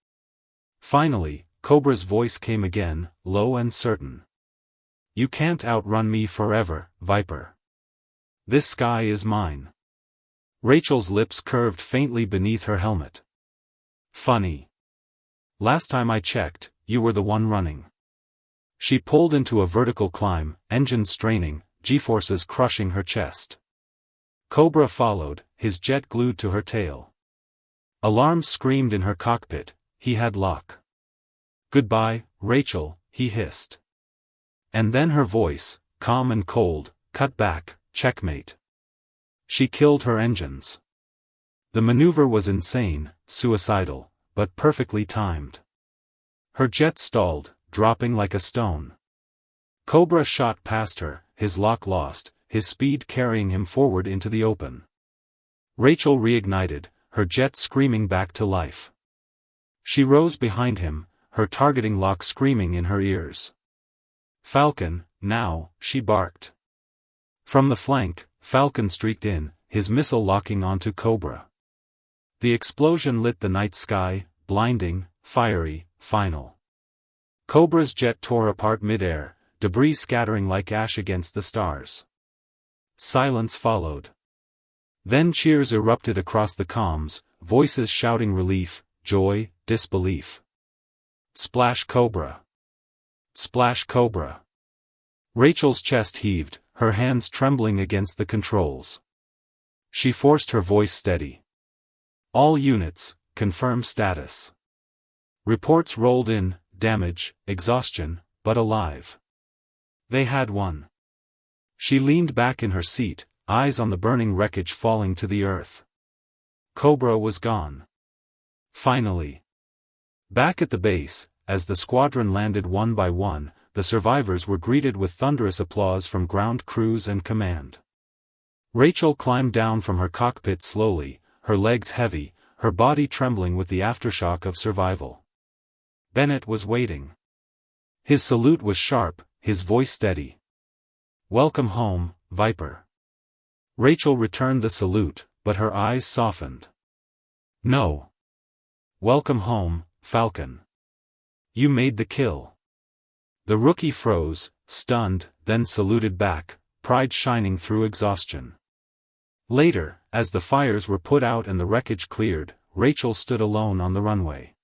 Finally, Cobra's voice came again, low and certain. "You can't outrun me forever, Viper. This sky is mine." Rachel's lips curved faintly beneath her helmet. "Funny. Last time I checked, you were the one running." She pulled into a vertical climb, engines straining, G-forces crushing her chest. Cobra followed, his jet glued to her tail. Alarms screamed in her cockpit, he had lock. "Goodbye, Rachel," he hissed. And then her voice, calm and cold, cut back, checkmate. She killed her engines. The maneuver was insane, suicidal, but perfectly timed. Her jet stalled, dropping like a stone. Cobra shot past her, his lock lost, his speed carrying him forward into the open. Rachel reignited, her jet screaming back to life. She rose behind him, her targeting lock screaming in her ears. "Falcon, now," she barked. From the flank, Falcon streaked in, his missile locking onto Cobra. The explosion lit the night sky, blinding, fiery, final. Cobra's jet tore apart mid-air, debris scattering like ash against the stars. Silence followed. Then cheers erupted across the comms, voices shouting relief, joy, disbelief. Splash Cobra! Splash Cobra! Rachel's chest heaved, her hands trembling against the controls. She forced her voice steady. "All units, confirm status." Reports rolled in, damage, exhaustion, but alive. They had won. She leaned back in her seat, eyes on the burning wreckage falling to the earth. Cobra was gone. Finally. Back at the base, as the squadron landed one by one, the survivors were greeted with thunderous applause from ground crews and command. Rachel climbed down from her cockpit slowly, her legs heavy, her body trembling with the aftershock of survival. Bennett was waiting. His salute was sharp, his voice steady. "Welcome home, Viper." Rachel returned the salute, but her eyes softened. "No. Welcome home, Falcon. You made the kill." The rookie froze, stunned, then saluted back, pride shining through exhaustion. Later, as the fires were put out and the wreckage cleared, Rachel stood alone on the runway.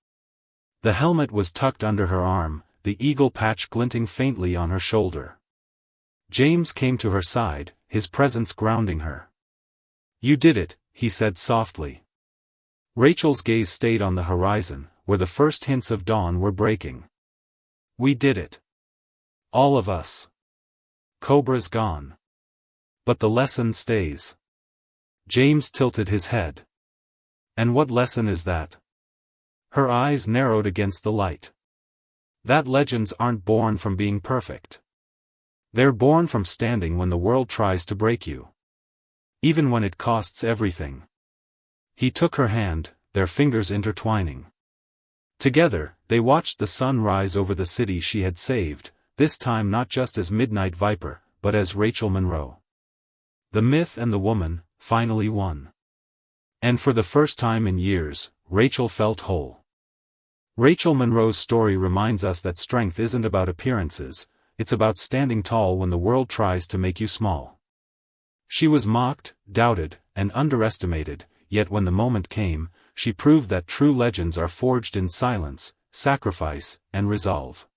The helmet was tucked under her arm, the eagle patch glinting faintly on her shoulder. James came to her side, his presence grounding her. "You did it," he said softly. Rachel's gaze stayed on the horizon, where the first hints of dawn were breaking. "We did it. All of us. Cobra's gone. But the lesson stays." James tilted his head. "And what lesson is that?" Her eyes narrowed against the light. "That legends aren't born from being perfect. They're born from standing when the world tries to break you. Even when it costs everything." He took her hand, their fingers intertwining. Together, they watched the sun rise over the city she had saved, this time not just as Midnight Viper, but as Rachel Monroe. The myth and the woman, finally won. And for the first time in years, Rachel felt whole. Rachel Monroe's story reminds us that strength isn't about appearances, it's about standing tall when the world tries to make you small. She was mocked, doubted, and underestimated, yet when the moment came, she proved that true legends are forged in silence, sacrifice, and resolve.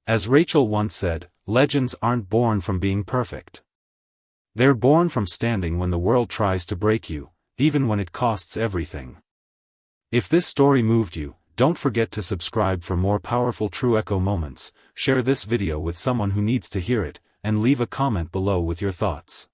As Rachel once said, legends aren't born from being perfect. They're born from standing when the world tries to break you, even when it costs everything. If this story moved you, don't forget to subscribe for more powerful True Echo moments, share this video with someone who needs to hear it, and leave a comment below with your thoughts.